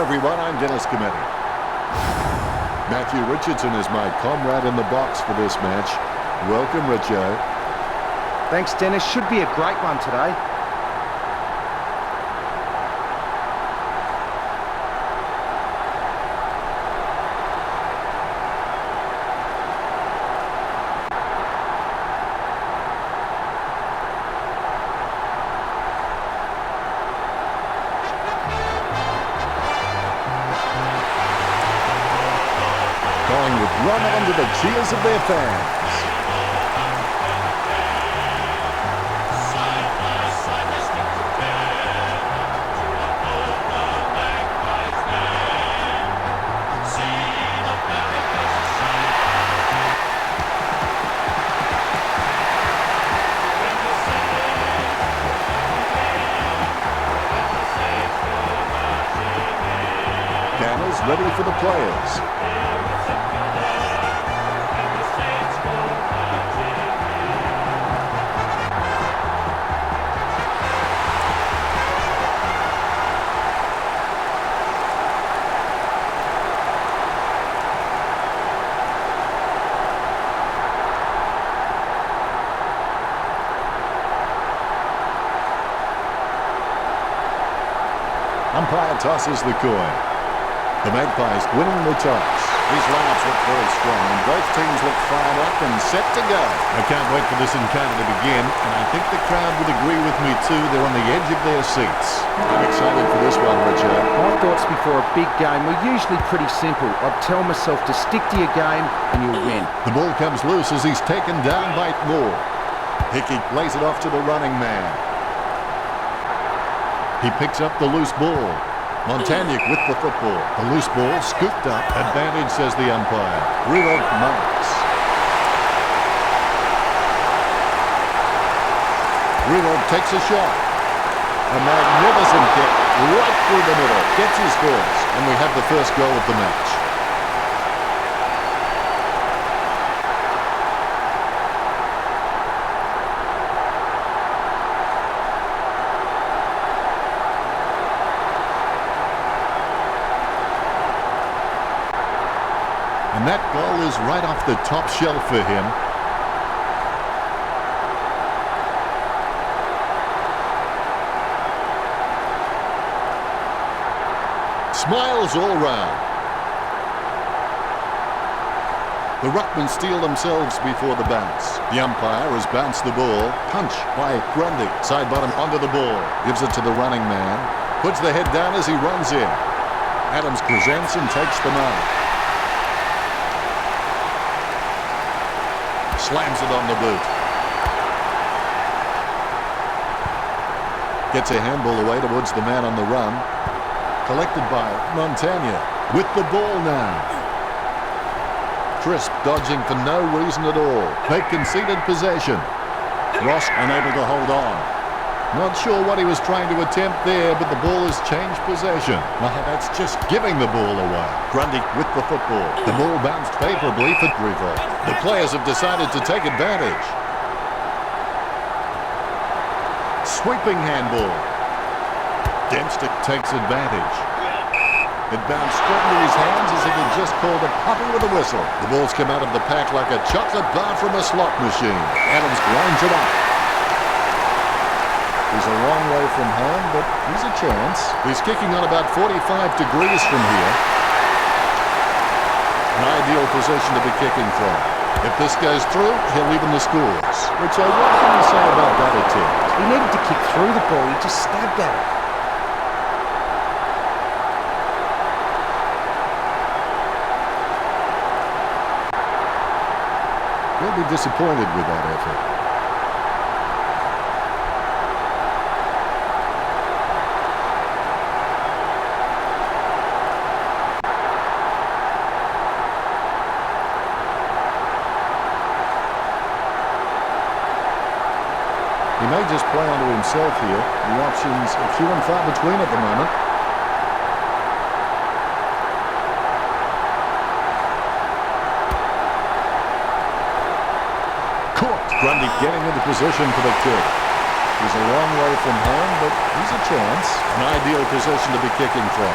everyone, I'm Dennis Cometti. Matthew Richardson is my comrade in the box for this match. Welcome, Richo. Thanks, Dennis. Should be a great one today. Going with run under the cheers of their fans. Banners ready for the players. Umpire tosses the coin. The Magpies winning the toss. These lineups look very strong, and both teams look fired up and set to go. I can't wait for this encounter to begin, and I think the crowd would agree with me too. They're on the edge of their seats. I'm excited for this one, Richard. My thoughts before a big game were usually pretty simple. I'd tell myself to stick to your game and you'll win. The ball comes loose as he's taken down by Moore. Hickey plays it off to the running man. He picks up the loose ball. Montagnic with the football. The loose ball scooped up. Advantage, says the umpire. Rudolph marks. Rudolph takes a shot. A magnificent kick right through the middle. Gets his first. And we have the first goal of the match. And that goal is right off the top shelf for him. Smiles all round. The ruckmen steel themselves before the bounce. The umpire has bounced the ball. Punch by Grundy. Side bottom onto the ball. Gives it to the running man. Puts the head down as he runs in. Adams presents and takes the mark. Slams it on the boot. Gets a handball away towards the man on the run. Collected by Montagna. With the ball now. Crisp dodging for no reason at all. They conceded possession. Ross unable to hold on. Not sure what he was trying to attempt there, but the ball has changed possession. Well, that's just giving the ball away. Grundy with the football. The ball bounced favorably for Revolt. The players have decided to take advantage. Sweeping handball. Dempster takes advantage. It bounced straight into his hands as if he just called a puppy with a whistle. The ball's come out of the pack like a chocolate bar from a slot machine. Adams grinds it up. He's a long way from home, but he's a chance. He's kicking on about 45 degrees from here. An ideal position to be kicking from. If this goes through, he'll even the scores. Which what can you say about that attempt? He needed to kick through the ball. He just stabbed at it. He'll be disappointed with that effort. He may just play onto himself here. The options are few and far between at the moment. Caught. Grundy getting into position for the kick. He's a long way from home, but he's a chance. An ideal position to be kicking from.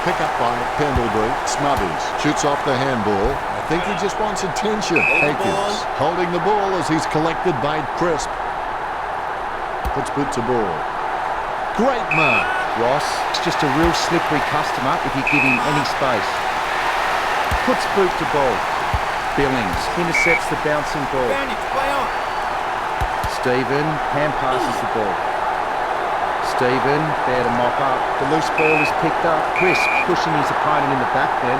Pick up by Pendlebury. Smothers shoots off the handball. I think he just wants attention. Akers holding the ball as he's collected by Crisp. Puts boot to ball. Great mark. Ross is just a real slippery customer if you give him any space. Puts boot to ball. Billings intercepts the bouncing ball. Stephen hand passes the ball. Stephen there to mop up. The loose ball is picked up. Crisp pushing his opponent in the back then.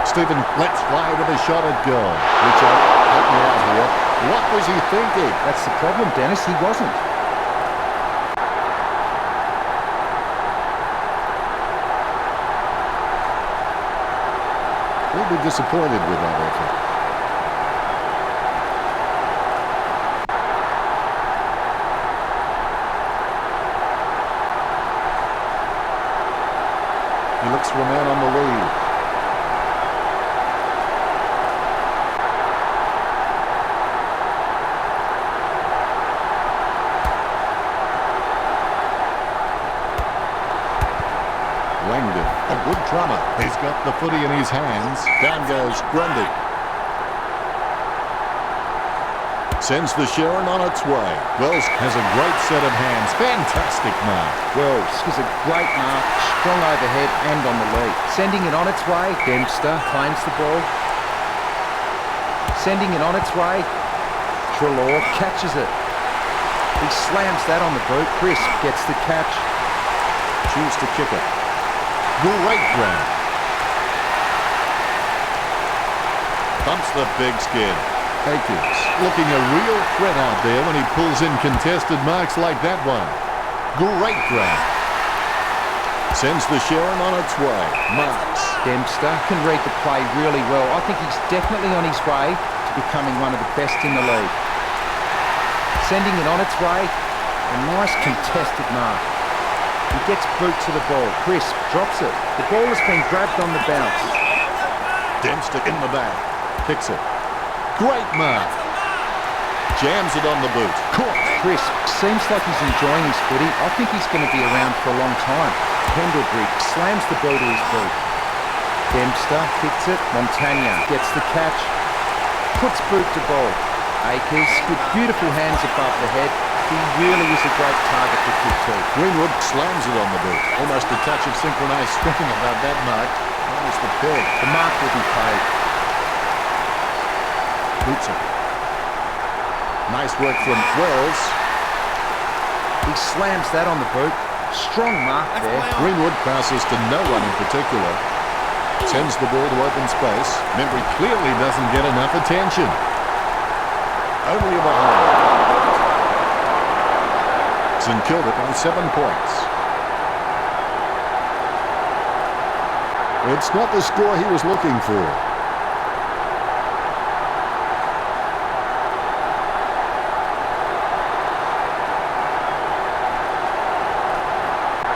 Stephen lets fly with a shot at goal. Richard, help me out here. What was he thinking? That's the problem, Dennis. He wasn't. He'll be disappointed with that effort. He looks for a man on the lead. Langdon, a good drummer. He's got the footy in his hands. Down goes Grundy. Sends the Sharon on its way. Wells has a great set of hands. Fantastic mark. Wells is a great mark. Strong overhead and on the lead. Sending it on its way. Dempster claims the ball. Sending it on its way. Trelaw catches it. He slams that on the boot. Crisp gets the catch. Choose to kick it. Great grab. Bumps the big skin. Akers looking a real threat out there when he pulls in contested marks like that one. Great grab. Sends the Sharon on its way. Marks. Dempster can read the play really well. I think he's definitely on his way to becoming one of the best in the league. Sending it on its way. A nice contested mark. He gets boot to the ball. Crisp drops it. The ball has been grabbed on the bounce. Dempster in the back. Kicks it. Great mark. Jams it on the boot. Caught. Crisp seems like he's enjoying his footy. I think he's going to be around for a long time. Pendlebury slams the ball to his boot. Dempster kicks it. Montagna gets the catch. Puts boot to ball. Akers with beautiful hands above the head. He really is a great target to kick to. Greenwood slams it on the boot. Almost a touch of synchronised swing about that mark. Minus the peg. The mark will be paid. Boots it. Nice work from Wells. He slams that on the boot. Strong mark there. Greenwood passes to no one in particular. Sends the ball to open space. Membry clearly doesn't get enough attention. Only a behind. St Kilda by 7 points. It's not the score he was looking for.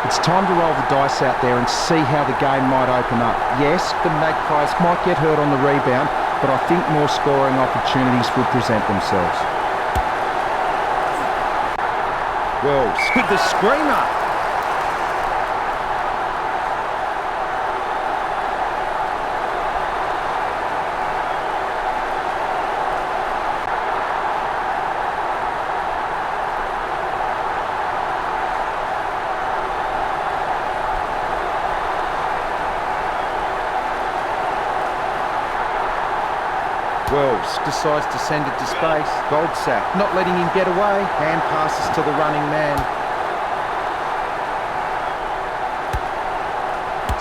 It's time to roll the dice out there and see how the game might open up. Yes, the Magpies might get hurt on the rebound, but I think more scoring opportunities will present themselves. Wells with the screamer. Wells decides to send it to space. Goldsack not letting him get away. Hand passes to the running man.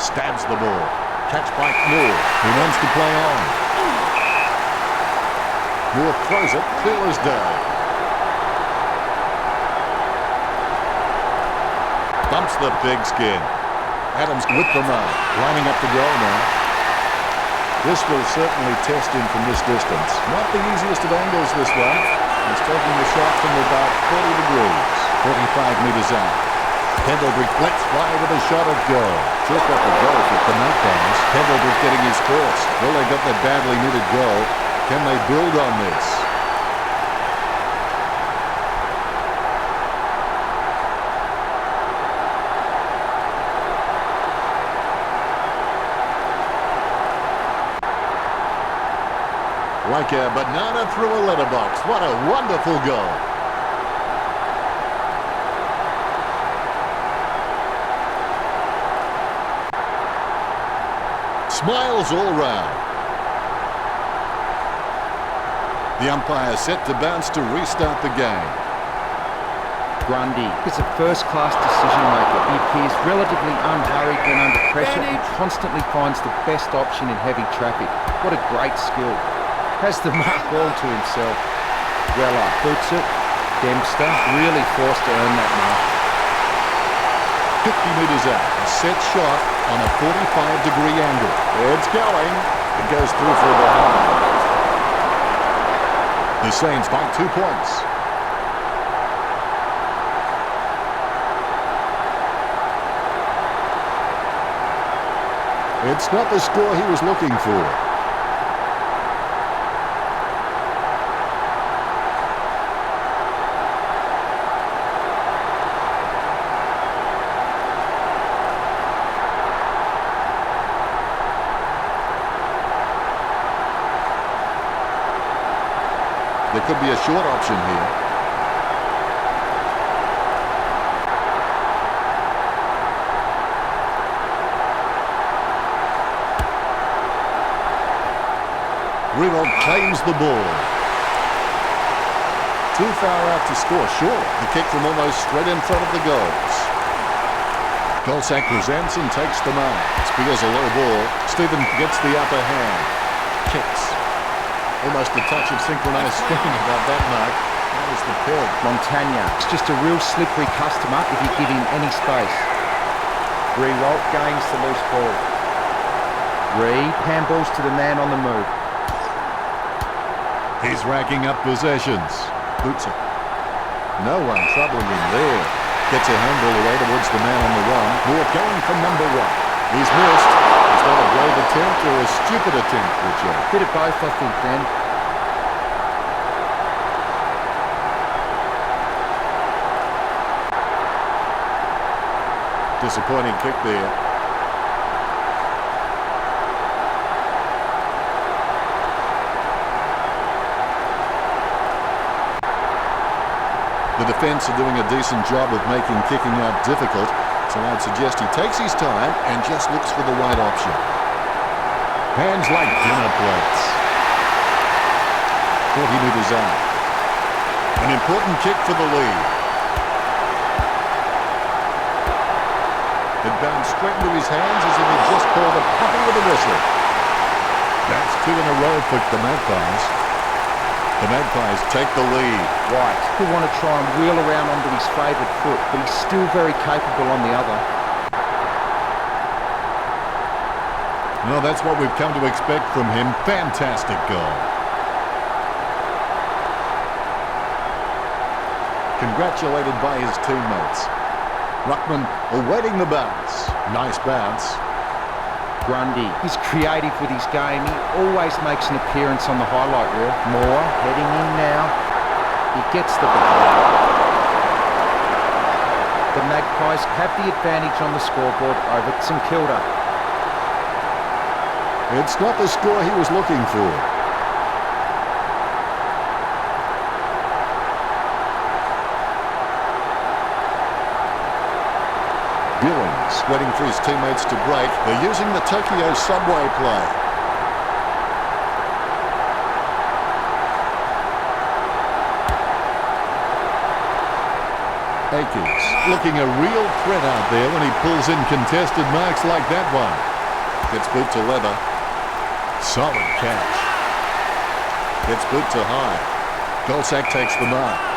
Stabs the ball. Catch by Moore. He wants to play on. Moore throws it clear as day. Bumps the big skin. Adams with the mark. Lining up the goal now. This will certainly test him from this distance. Not the easiest of angles, this one. He's taking the shot from about 40 degrees. 45 metres out. Pendlebury lets fly with a shot at goal. Took up a goal for the Magpies. Pendlebury's getting his first. Well, they got that badly needed goal. Can they build on this? Like a banana through a letterbox. What a wonderful goal. Smiles all round. The umpire set to bounce to restart the game. Grundy is a first-class decision maker. He appears relatively unhurried when under pressure and constantly finds the best option in heavy traffic. What a great skill. Has the mark all to himself. Weller boots it. Dempster really forced to earn that mark. 50 metres out. A set shot on a 45-degree angle. It's going. It goes through for a behind. The Saints by 2 points. It's not the score he was looking for. There could be a short option here. Rival claims the ball. Too far out to score, surely. The kick from almost straight in front of the goals. Golsak presents and takes the mark. Spears a low ball. Stephen gets the upper hand. Kicks. Almost a touch of synchronised swinging about that mark. That was the peg. Montagna is just a real slippery customer if you give him any space. Rewalt gains the loose ball. Handballs to the man on the move. He's racking up possessions. Boots it. No one troubling him there. Gets a handball away towards the man on the run. Moore going for number 1. He's missed. Is that a brave attempt or a stupid attempt, Richard? Bit of both, I think, Ben. Disappointing kick there. The defence are doing a decent job of making kicking out difficult, so I'd suggest he takes his time and just looks for the right option. Hands like dinner plates. 40 metres out. An important kick for the lead. It bounced straight into his hands as if he'd just called a puppy with a whistle. That's 2 in a row for the Magpies. The Magpies take the lead. White will want to try and wheel around onto his favourite foot, but he's still very capable on the other. No, that's what we've come to expect from him. Fantastic goal. Congratulated by his teammates. Ruckman awaiting the bounce. Nice bounce. Grundy, he's creative with his game. He always makes an appearance on the highlight reel. Moore heading in now. He gets the ball. The Magpies have the advantage on the scoreboard over St Kilda. It's not the score he was looking for. Billings waiting for his teammates to break. They're using the Tokyo subway play. Akers looking a real threat out there when he pulls in contested marks like that one. Gets boot to leather. Solid catch. Gets boot to high. Golsak takes the mark.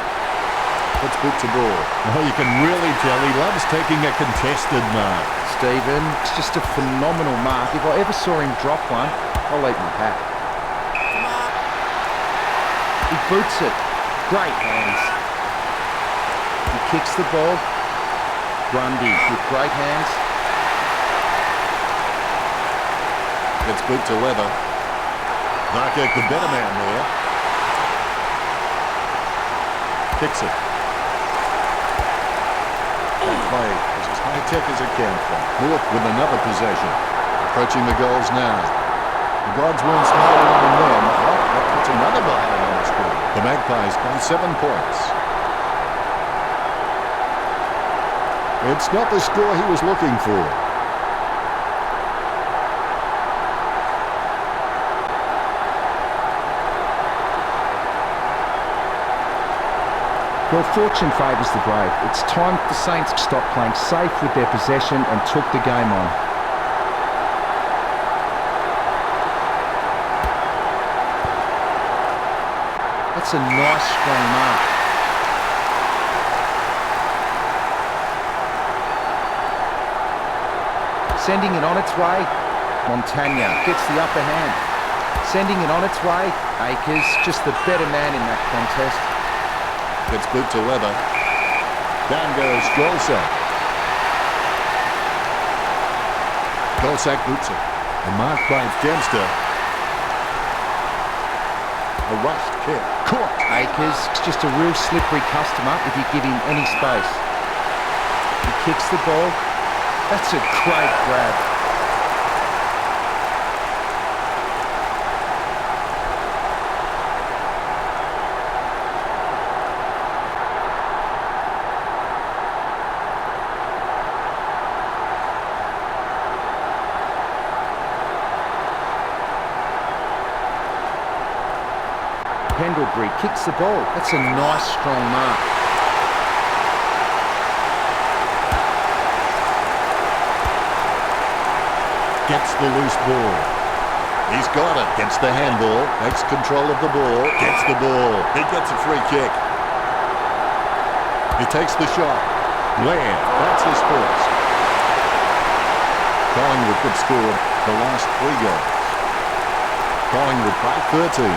Let's boot to ball. Oh, you can really tell he loves taking a contested mark. Stephen, it's just a phenomenal mark. If I ever saw him drop one, I'll eat my hat. He boots it. Great hands. He kicks the ball. Grundy with great hands. Gets boot to leather. Varkirk the better man there. Kicks it. That play is as high-tech as it can from. Moore with another possession. Approaching the goals now. The gods weren't smiling on him then. Oh, that puts another behind on the score. The Magpies by 7 points. It's not the score he was looking for. Well, fortune favours the brave. It's time the Saints stopped playing safe with their possession and took the game on. That's a nice, strong mark. Sending it on its way. Montagna gets the upper hand. Sending it on its way. Akers, just the better man in that contest. Gets boot to leather. Down goes Golsack. Golsack boots it. A mark by Dempster. A rushed kick. Caught. Akers, just a real slippery customer if you give him any space. He kicks the ball. That's a great grab. Pendlebury kicks the ball. That's a nice, strong mark. Gets the loose ball. He's got it. Gets the handball. Takes control of the ball. Gets the ball. He gets a free kick. He takes the shot. Laird. That's his first. Collingwood could score the last 3 goals. Collingwood by 13.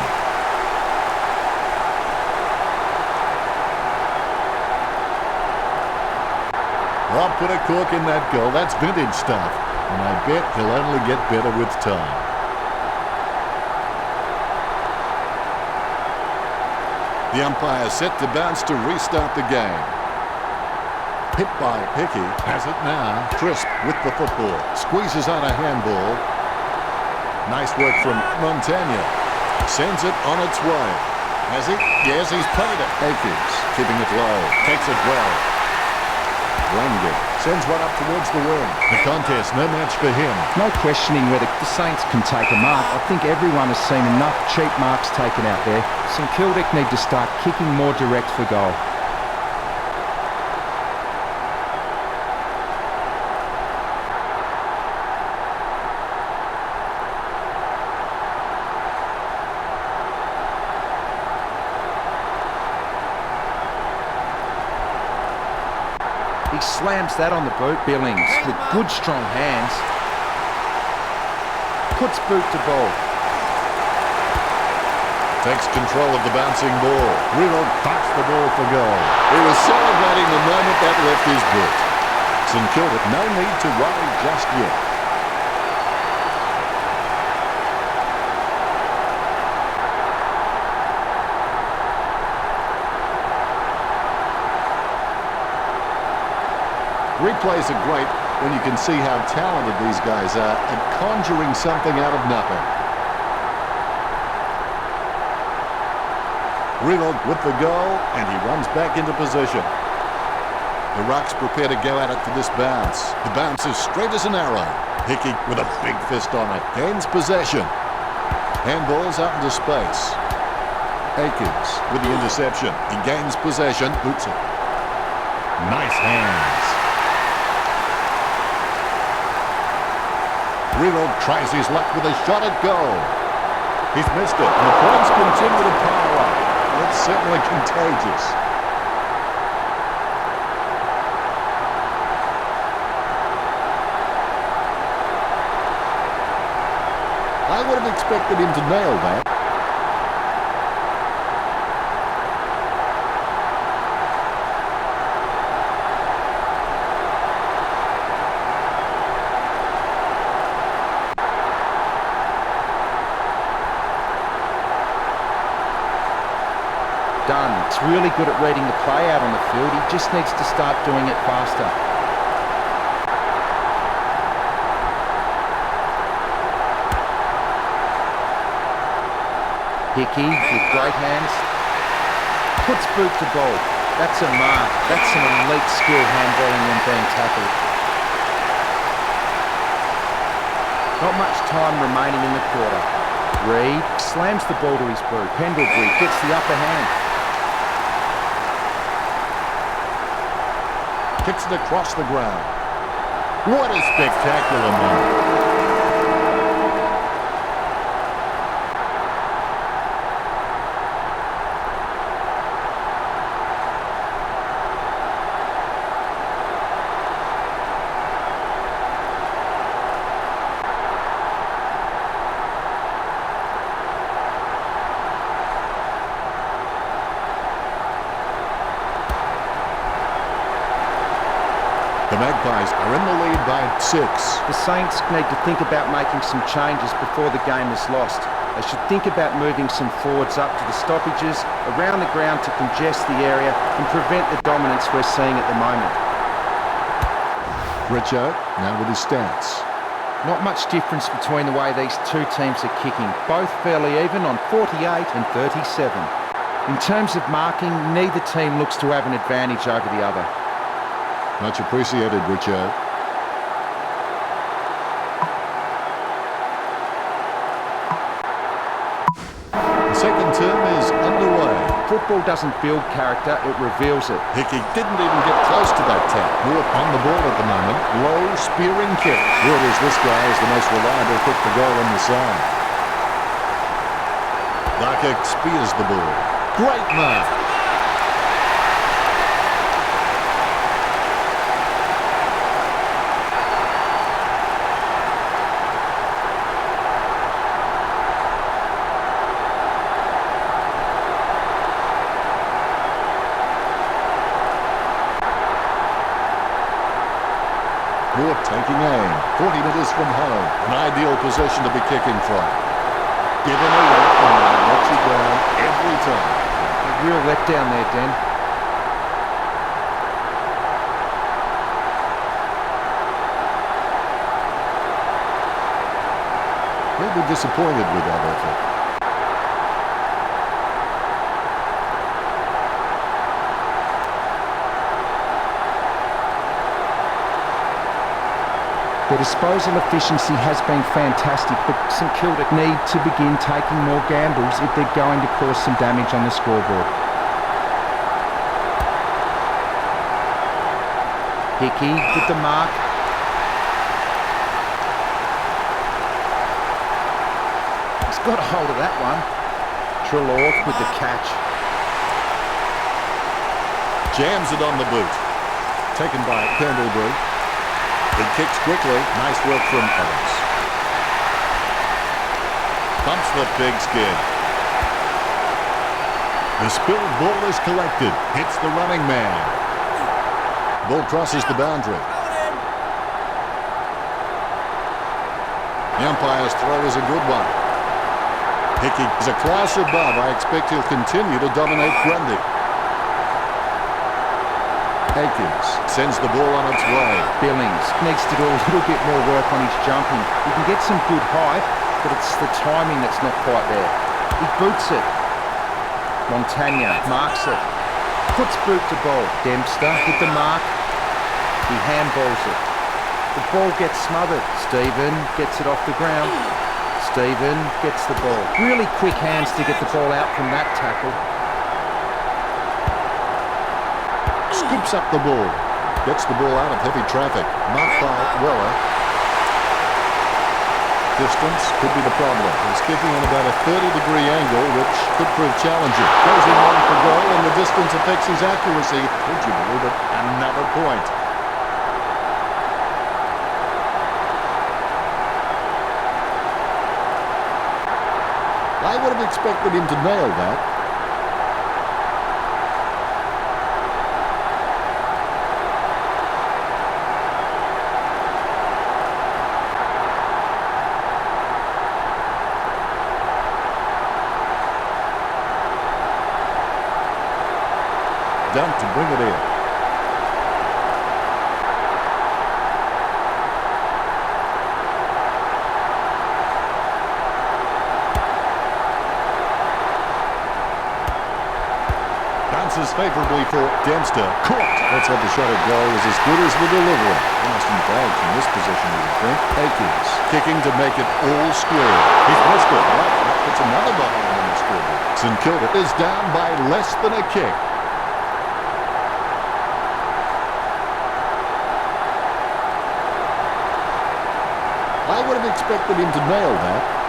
I'll put a cork in that goal. That's vintage stuff. And I bet he'll only get better with time. The umpire set to bounce to restart the game. Hit by Hickey. Has it now. Crisp with the football. Squeezes on a handball. Nice work from Montagna. Sends it on its way. Has he? Yes, he's played it. Akers keeping it low. Takes it well. Langer sends one up towards the wing. The contest, no match for him. No questioning whether the Saints can take a mark. I think everyone has seen enough cheap marks taken out there. St Kilda need to start kicking more direct for goal. He slams that on the boot. Billings with good strong hands. Puts boot to ball. Takes control of the bouncing ball. Reynolds punched the ball for goal. He was celebrating the moment that left his boot. St Kilda, no need to worry just yet. Replays are great when you can see how talented these guys are at conjuring something out of nothing. Reynolds with the goal, and he runs back into position. The Rucks prepare to go at it for this bounce. The bounce is straight as an arrow. Hickey with a big fist on it. Gains possession. Handball's out into space. Akers with the interception. He gains possession. Boots it. Nice hands. Reynolds tries his luck with a shot at goal. He's missed it, and the points continue to pile up. It's certainly contagious. I would have expected him to nail that. Dunn, it's really good at reading the play out on the field. He just needs to start doing it faster. Hickey with great hands. Puts boot to ball. That's a mark. That's some elite skill handballing when being tackled. Not much time remaining in the quarter. Reed slams the ball to his boot. Pendlebury gets the upper hand. Kicks it across the ground. What a spectacular moment. The Magpies are in the lead by 6. The Saints need to think about making some changes before the game is lost. They should think about moving some forwards up to the stoppages, around the ground to congest the area and prevent the dominance we're seeing at the moment. Richo now with his stats. Not much difference between the way these two teams are kicking, both fairly even on 48 and 37. In terms of marking, neither team looks to have an advantage over the other. Much appreciated, Richo. The second term is underway. Football doesn't build character, it reveals it. Hickey didn't even get close to that tap. Moore on the ball at the moment. Low, spearing kick. Word is this guy is the most reliable kick to goal on the side. Barker spears the ball. Great mark. Moore taking aim, 40 metres from home, an ideal position to be kicking from. Given away from that, lets you down every time. A real letdown there, Dan. He'll be disappointed with that effort. Their disposal efficiency has been fantastic, but St Kilda need to begin taking more gambles if they're going to cause some damage on the scoreboard. Hickey with the mark. He's got a hold of that one. Trelaw with the catch. Jams it on the boot. Taken by Pendlebury. He kicks quickly. Nice work from Evans. Bumps the big skid. The spilled ball is collected. Hits the running man. Ball crosses the boundary. The umpire's throw is a good one. Hickey is a class above. I expect he'll continue to dominate Grundy. Aikens sends the ball on its way. Billings needs to do a little bit more work on his jumping. He can get some good height, but it's the timing that's not quite there. He boots it. Montagna marks it. Puts boot to ball. Dempster with the mark. He handballs it. The ball gets smothered. Stephen gets it off the ground. Stephen gets the ball. Really quick hands to get the ball out from that tackle. Scoops up the ball. Gets the ball out of heavy traffic. Marked by Weller. Distance could be the problem. He's kicking on about a 30-degree angle, which could prove challenging. Goes in on for goal, and the distance affects his accuracy. Would you believe it? Another point. I would have expected him to nail that. Done to bring it in. bounces favourably for Dempster. Caught. Let's have the shot at goal is as good as the delivery. Almost embarrassed from this position, you would think. Akins kicking to make it all square. He's missed it. Right, that puts another behind on the scoreboard. St Kilda is down by less than a kick. I would have expected him to nail that.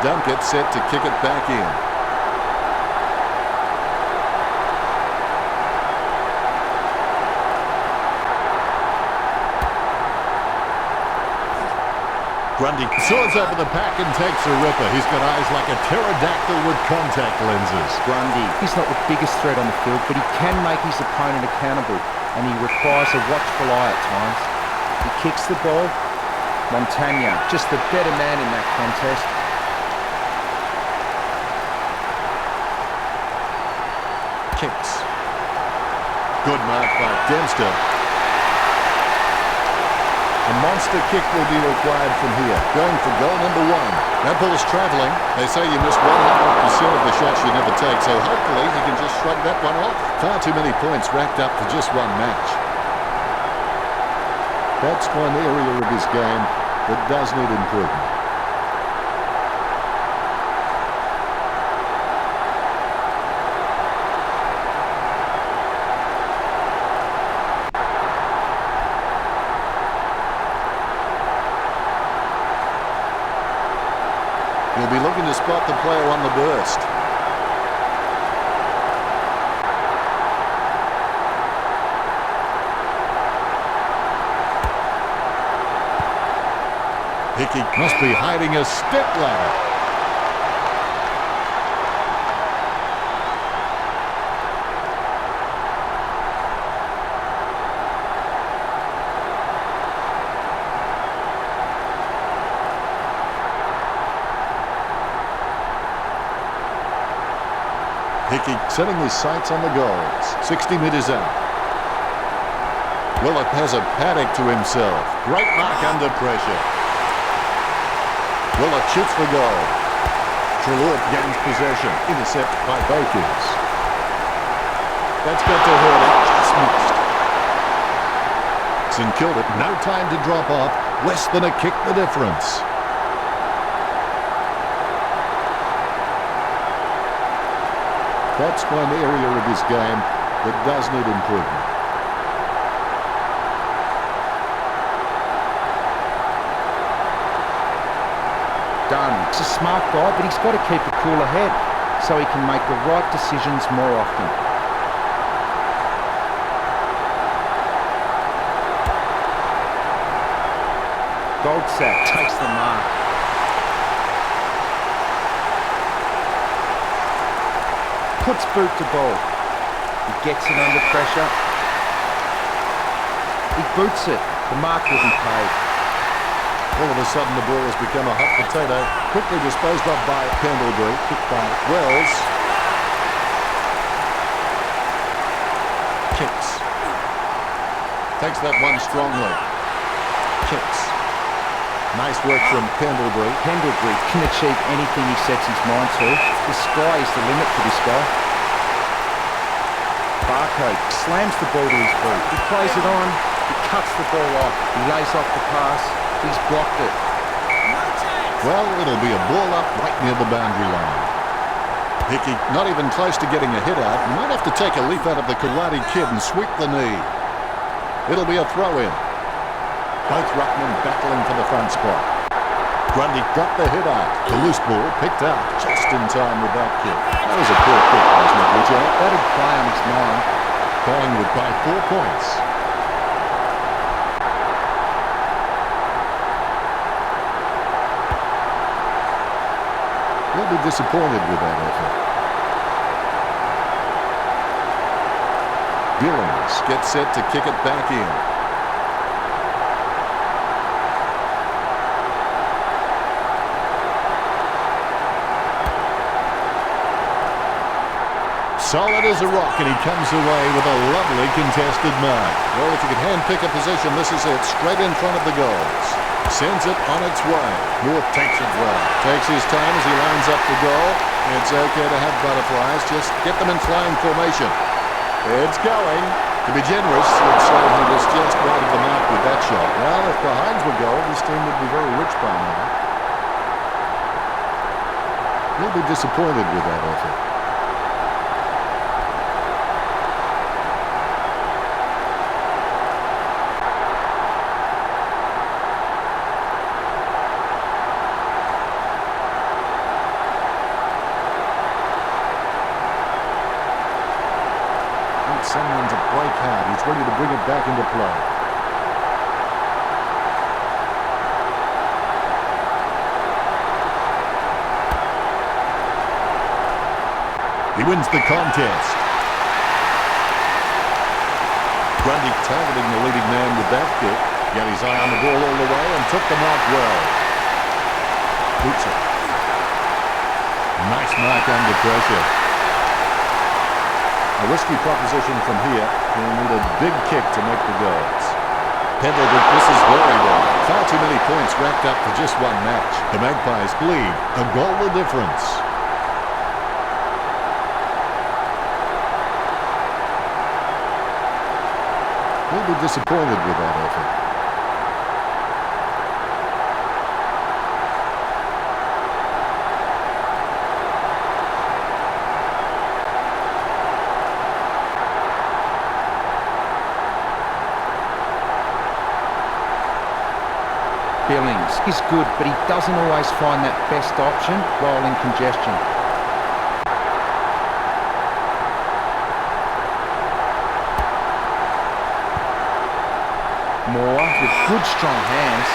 Dunkett set to kick it back in. Grundy soars over the pack and takes a ripper. He's got eyes like a pterodactyl with contact lenses. Grundy, he's not the biggest threat on the field, but he can make his opponent accountable, and he requires a watchful eye at times. He kicks the ball. Montagna, just the better man in that contest. Kicks. Good mark by Dempster. A monster kick will be required from here. Going for goal number 1. That ball's travelling. They say you miss 100% of the shots you never take, so hopefully he can just shrug that one off. Far too many points racked up for just one match. That's one area of his game that does need improvement. He'll be looking to spot the player on the burst. Hickey must be hiding a step ladder. Hickey setting his sights on the goals. 60 metres out. Willett has a paddock to himself. Great mark under pressure. Willett shoots for goal. Trelaw gains possession. Intercept by Bakers. That's got to hurt it. Just missed. St Kilda, no time to drop off. Less than a kick the difference. That's one area of his game that does need improvement. Dunn, he's a smart guy, but he's got to keep a cooler head so he can make the right decisions more often. Goldsack takes the mark. Puts boot to ball. He gets it under pressure. He boots it. The mark will be paid. All of a sudden the ball has become a hot potato. Quickly disposed of by Pendlebury. Kicked by Wells. Kicks. Takes that one strongly. Kicks. Nice work from Pendlebury. Pendlebury can achieve anything he sets his mind to. The sky is the limit for this guy. Barcode slams the ball to his boot. He plays it on. He cuts the ball off. He lays off the pass. He's blocked it. Well, it'll be a ball up right near the boundary line. Hickey not even close to getting a hit out. He might have to take a leaf out of the Karate Kid and sweep the knee. It'll be a throw-in. Both ruckmen battling for the front spot. Grundy dropped the hit out. The loose ball picked out just in time with that kick. That was a poor kick, wasn't it, Richard? That'd play on his mind. Collingwood by 4 points. He'll be disappointed with that effort. Billings gets set to kick it back in. Solid as a rock, and he comes away with a lovely contested mark. Well, if you could hand-pick a position, this is it, straight in front of the goals. Sends it on its way. North takes it well. Takes his time as he lines up the goal. It's okay to have butterflies, just get them in flying formation. It's going. To be generous, you'd say he was just wide of the mark with that shot. Well, if the Hinds were goal, this team would be very rich by now. He'll be disappointed with that effort. Someone to break hard. He's ready to bring it back into play. He wins the contest. Grundy targeting the leading man with that kick. Got his eye on the ball all the way and took the mark well. Boots it. Nice mark under pressure. A risky proposition from here. He'll need a big kick to make the goals. Pendleton, this is very well. Far too many points racked up for just one match. The Magpies lead. A goal the difference. He'll be disappointed with that effort. Billings is good, but he doesn't always find that best option while in congestion. Moore with good strong hands.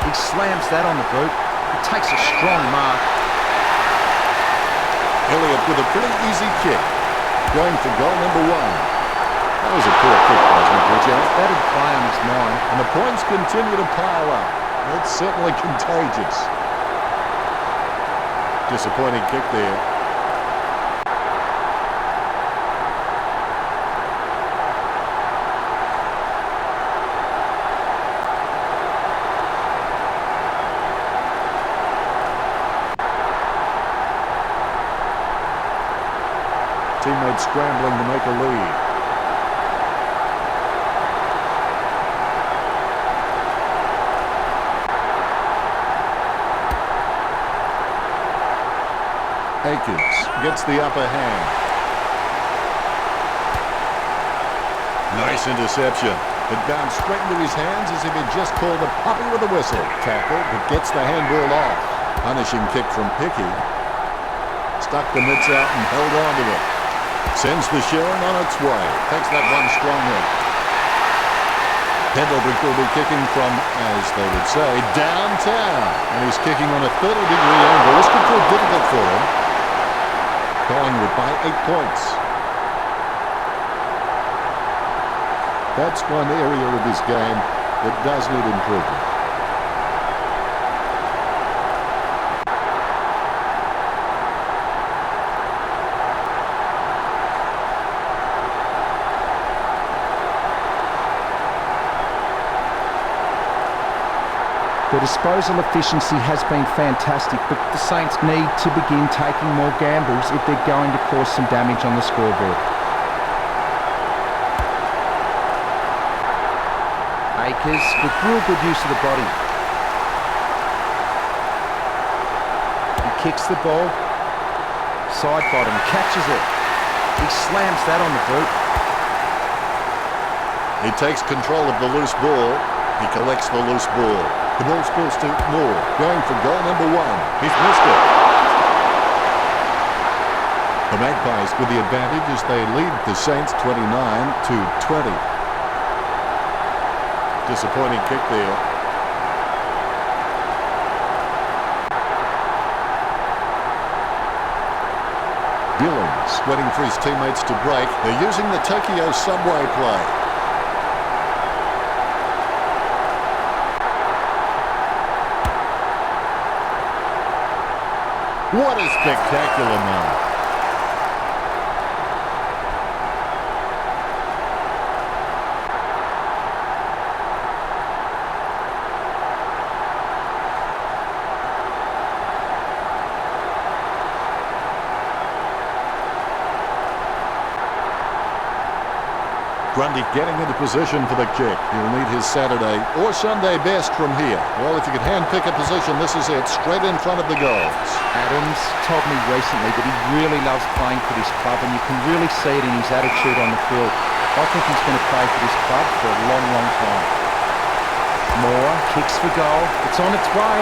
He slams that on the boot. He takes a strong mark. Elliott with a pretty easy kick. Going for goal number 1. That was a poor kick, wasn't it, Richard? That would play on his mind. And the points continue to pile up. It's certainly contagious. Disappointing kick there. Teammates scrambling to make a lead. Akins gets the upper hand. Nice interception. It bounced straight into his hands as if he'd just called a puppy with a whistle. Tackle, but gets the handball off. Punishing kick from Picky. Stuck the mitts out and held on to it. Sends the Sharon on its way. Takes that one strongly. Pendleton will be kicking from, as they would say, downtown. And he's kicking on a 30-degree angle. This could prove difficult for him. Collingwood by 8 points. That's one area of his game that does need improvement. The disposal efficiency has been fantastic, but the Saints need to begin taking more gambles if they're going to cause some damage on the scoreboard. Akers with real good use of the body. He kicks the ball. Side bottom, catches it. He slams that on the boot. He takes control of the loose ball. He collects the loose ball. The ball spills to Moore, going for goal number 1. He's missed it. The Magpies with the advantage as they lead the Saints 29-20. Disappointing kick there. Billings waiting for his teammates to break. They're using the Tokyo subway play. What a spectacular moment. Grundy getting into position for the kick. He'll need his Saturday or Sunday best from here. Well, if you could hand-pick a position, this is it, straight in front of the goals. Adams told me recently that he really loves playing for this club, and you can really see it in his attitude on the field. I think he's going to play for this club for a long, long time. Moore kicks for goal. It's on its way.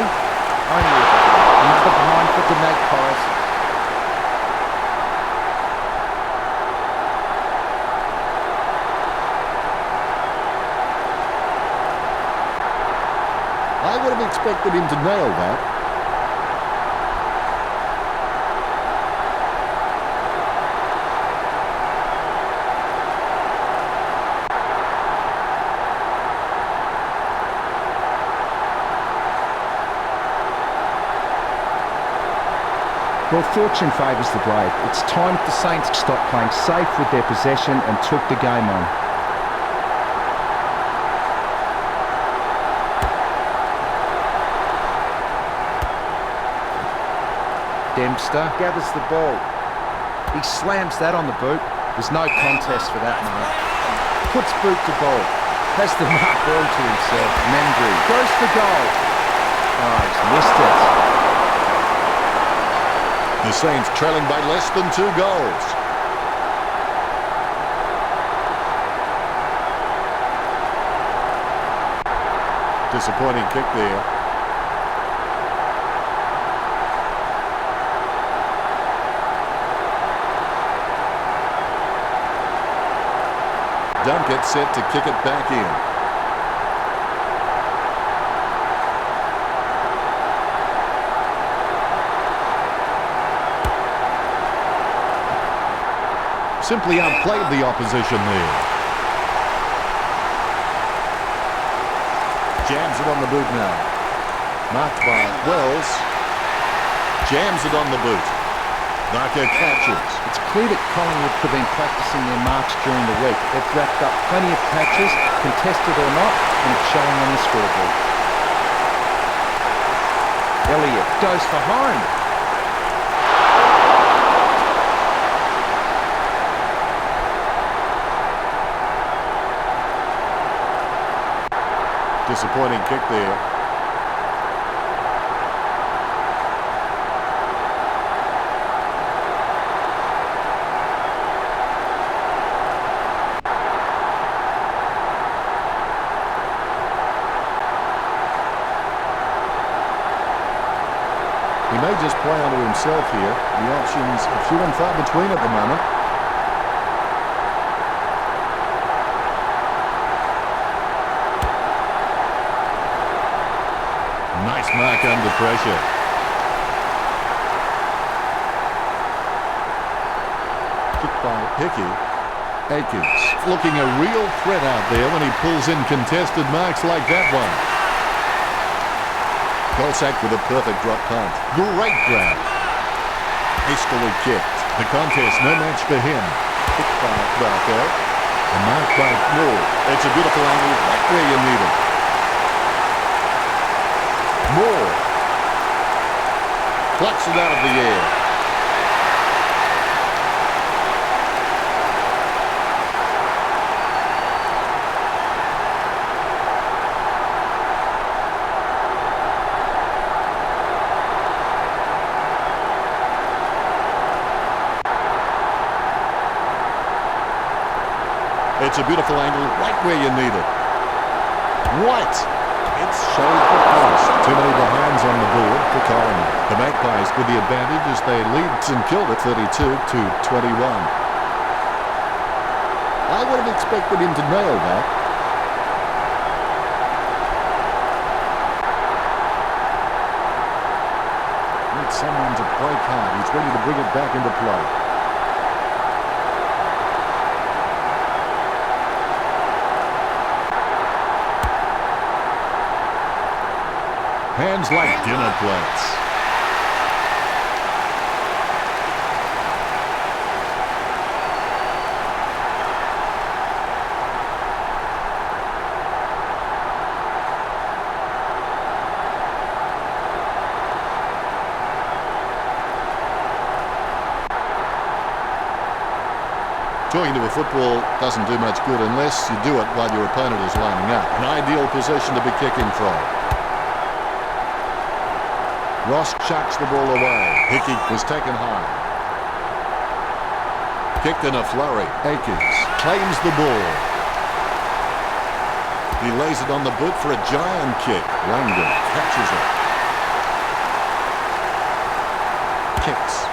Only another behind for the Magpies. I would have expected him to nail that. Well, fortune favours the brave. It's time the Saints stopped playing safe with their possession and took the game on. Dempster gathers the ball. He slams that on the boot. There's no contest for that, man. Puts boot to ball. Has the mark ball to himself. Mendry goes for goal. Oh, he's missed it. The Saints trailing by less than 2 goals. Disappointing kick there. Dunkett set to kick it back in. Simply outplayed the opposition there. Jams it on the boot now. Marked by Wells. Jams it on the boot. Naka catches. It's clear that Collingwood have been practicing their marks during the week. They've racked up plenty of catches, contested or not, and it's showing on the scoreboard. Elliott goes for home. Disappointing kick there. He may just play onto himself here. The options are few and far between at the moment. Nice mark under pressure. Kick by Hickey. Akins looking a real threat out there when he pulls in contested marks like that one. Goldsack with a perfect drop punt. Great grab. Hastily kicked. The contest, no match for him. Kicked by Barco. And marked by Moore. It's a beautiful angle right where you need it. Moore. Plucks it out of the air. It's a beautiful angle right where you need it. White. It's shoved for post. Too many behinds on the board for Collingwood. The Magpies with the advantage as they lead St Kilda 32-21. I would have expected him to nail that. Needs someone to break hard. He's ready to bring it back into play. Hands like dinner plates. Talking to a football doesn't do much good unless you do it while your opponent is lining up. An ideal position to be kicking from. Ross chucks the ball away. Hickey was taken high. Kicked in a flurry. Akers claims the ball. He lays it on the boot for a giant kick. Langdon catches it. Kicks.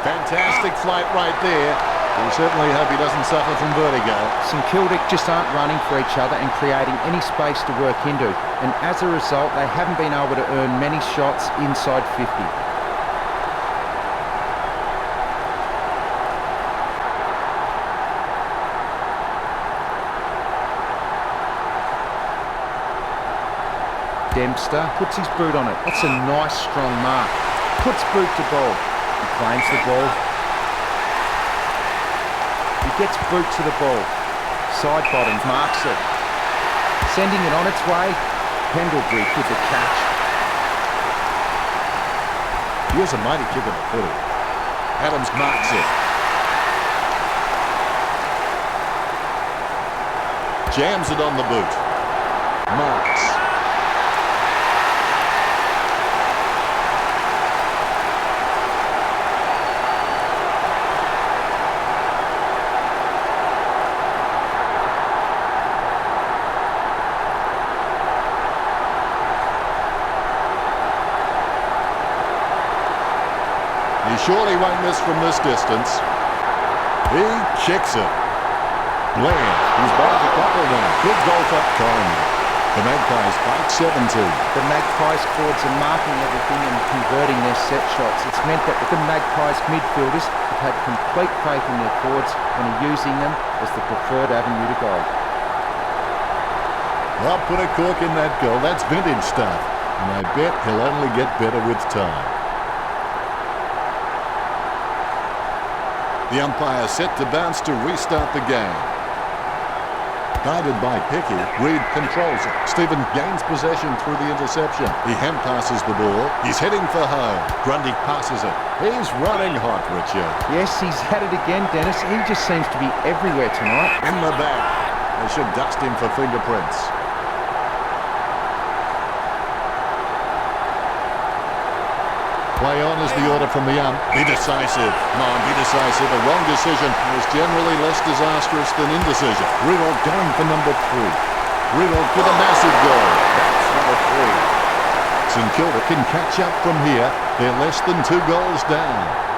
Fantastic flight right there. We certainly hope he doesn't suffer from vertigo. St Kilda just aren't running for each other and creating any space to work into, and as a result they haven't been able to earn many shots inside 50. Dempster puts his boot on it. That's a nice strong mark. Puts boot to ball. He claims the ball. He gets boot to the ball. Side bottom marks it. Sending it on its way. Pendlebury with the catch. Here's a mighty kick at the footy. Adams marks it. Jams it on the boot. Marks. He surely won't miss from this distance. He kicks it. Blair, he's back to couple now. Good goal for Collingwood. The Magpies fight 7-2. The Magpies forwards are marking everything and converting their set shots. It's meant that the Magpies midfielders have had complete faith in their forwards and are using them as the preferred avenue to goal. Well, put a cork in that goal. That's vintage stuff. And I bet he'll only get better with time. The umpire set to bounce to restart the game. Guided by Hickey, Reid controls it. Stephen gains possession through the interception. He hand passes the ball. He's heading for home. Grundy passes it. He's running hot, Richard. Yes, he's had it again, Dennis. He just seems to be everywhere tonight. In the back. They should dust him for fingerprints. Play on is the order from the ump. Be decisive. Come on, be decisive. A wrong decision is generally less disastrous than indecision. Riddle going for number 3. Riddle with a massive goal. That's number 3. St Kilda can catch up from here. They're less than 2 goals down.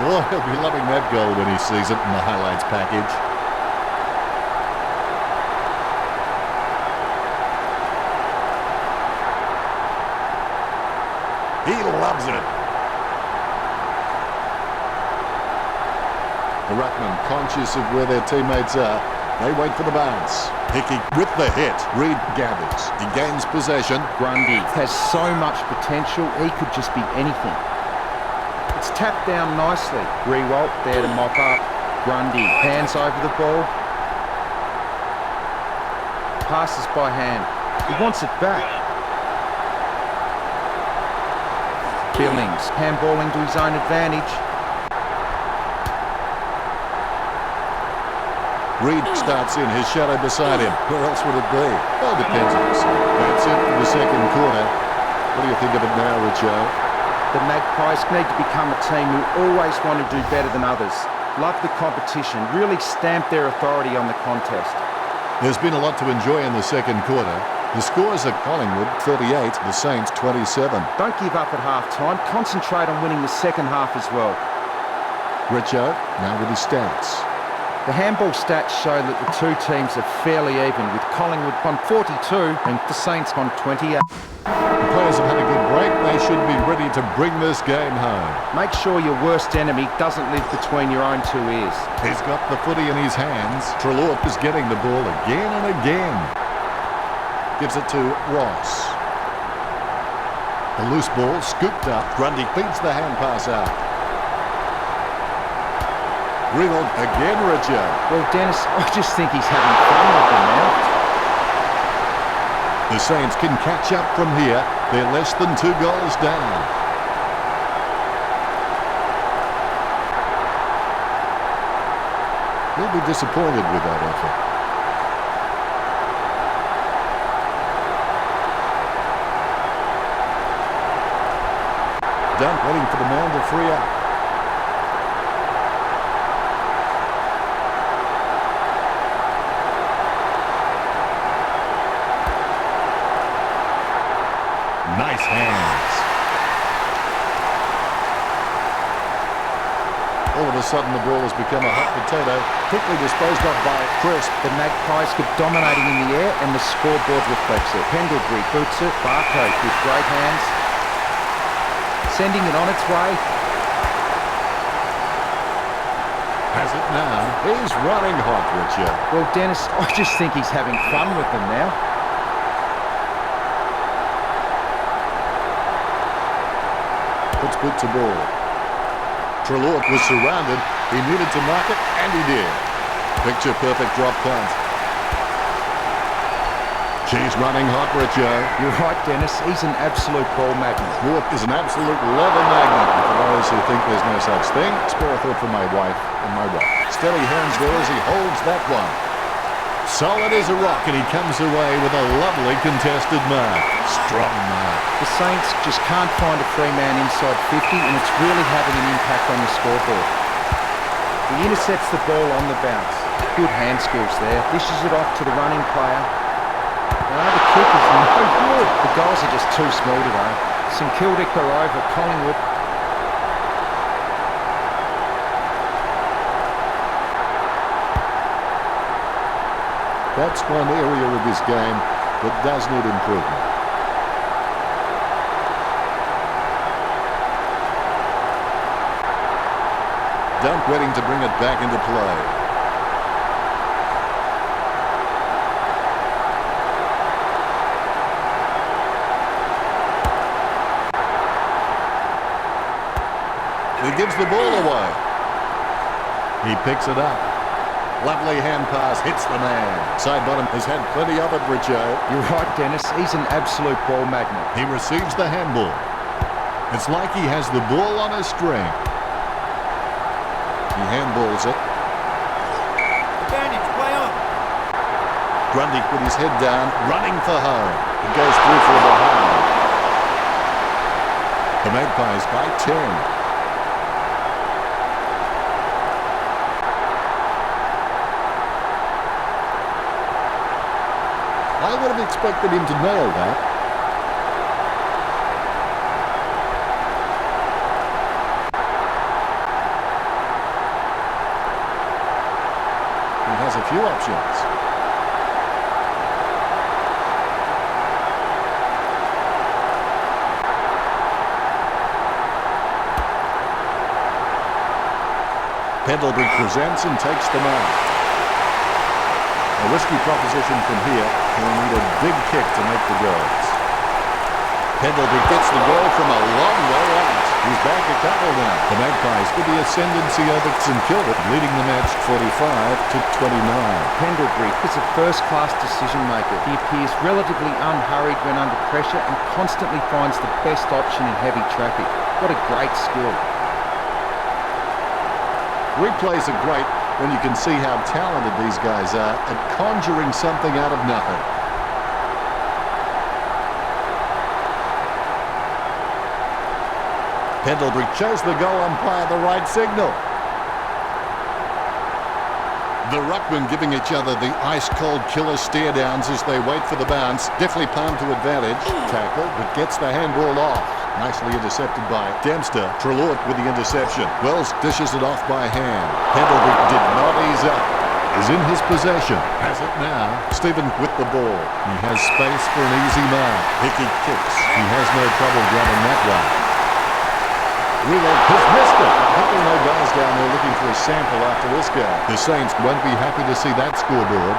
Oh, he'll be loving that goal when he sees it in the highlights package. He loves it. The ruckman, conscious of where their teammates are, they wait for the bounce. Hickey with the hit. Reid gathers. He gains possession. Grundy has so much potential, he could just be anything. It's tapped down nicely. Rewalt there to mop up. Grundy hands over the ball. Passes by hand. He wants it back. Billings handballing to his own advantage. Reid starts in, his shadow beside him. Where else would it be? Well, depends on the side. That's it for the second quarter. What do you think of it now, Richo? The Magpies need to become a team who always want to do better than others. Love the competition, really stamp their authority on the contest. There's been a lot to enjoy in the second quarter. The scores are Collingwood 38, the Saints 27. Don't give up at half-time. Concentrate on winning the second half as well. Richo, now with his stats. The handball stats show that the two teams are fairly even, with Collingwood on 42 and the Saints on 28. The players have had a good break. They should be ready to bring this game home. Make sure your worst enemy doesn't live between your own two ears. He's got the footy in his hands. Treloar is getting the ball again and again. Gives it to Ross. A loose ball scooped up. Grundy feeds the hand pass out. Riddled again, Richard. Well, Dennis, I just think he's having fun with them now. The Saints can catch up from here. They're less than 2 goals down. He'll be disappointed with that effort. Dunk waiting for the man to free up. Nice hands. All of a sudden the ball has become a hot potato, quickly disposed of by Crisp. The Magpies keep dominating in the air and the scoreboard reflects it. Pendlebury boots it. Barcode with great hands. Sending it on its way. Has it now. He's running hot, Richard. Well, Dennis, I just think he's having fun with them now. Puts boot to ball. Trelaw was surrounded. He needed to mark it, and he did. Picture perfect drop punt. She's running hot, Richard. You're right, Dennis. He's an absolute ball magnet. Trelaw is an absolute leather magnet. For those who think there's no such thing, spare a thought for my wife and my wife. Steady hands there as he holds that one. Solid as a rock, and he comes away with a lovely contested mark. Strong mark. The Saints just can't find a free man inside 50, and it's really having an impact on the scoreboard. He intercepts the ball on the bounce. Good hand skills there. Dishes it off to the running player. Now the kick is no good. The goals are just too small today. St Kilda are over Collingwood. That's one area of his game that does need improvement. Dunk waiting to bring it back into play. He gives the ball away. He picks it up. Lovely hand pass, hits the man. Side bottom has had plenty of it, Richo. You're right, Dennis. He's an absolute ball magnet. He receives the handball. It's like he has the ball on a string. He handballs it. Advantage, play on. Grundy with his head down, running for home. It goes through for a behind. The Magpies by 10. I would have expected him to nail that. He has a few options. Pendlebury presents and takes the mark. A risky proposition from here. He'll need a big kick to make the goals. Pendlebury gets the goal from a long way out. He's back a couple now. The Magpies with the ascendancy over St Kilda, leading the match 45-29. Pendlebury is a first-class decision maker. He appears relatively unhurried when under pressure and constantly finds the best option in heavy traffic. What a great skill. Replays are great when you can see how talented these guys are at conjuring something out of nothing. Pendlebury shows the goal umpire the right signal. The ruckmen giving each other the ice-cold killer stare-downs as they wait for the bounce. Definitely palmed to advantage. Tackle, but gets the handball off. Nicely intercepted by Dempster. Trelaw with the interception. Wells dishes it off by hand. Pendlebury did not ease up. Is in his possession. Has it now. Stephen with the ball. He has space for an easy mark. Hickey kicks. He has no trouble grabbing that one. Reload has missed it. I hope there are no guys down there looking for a sample after this guy. The Saints won't be happy to see that scoreboard.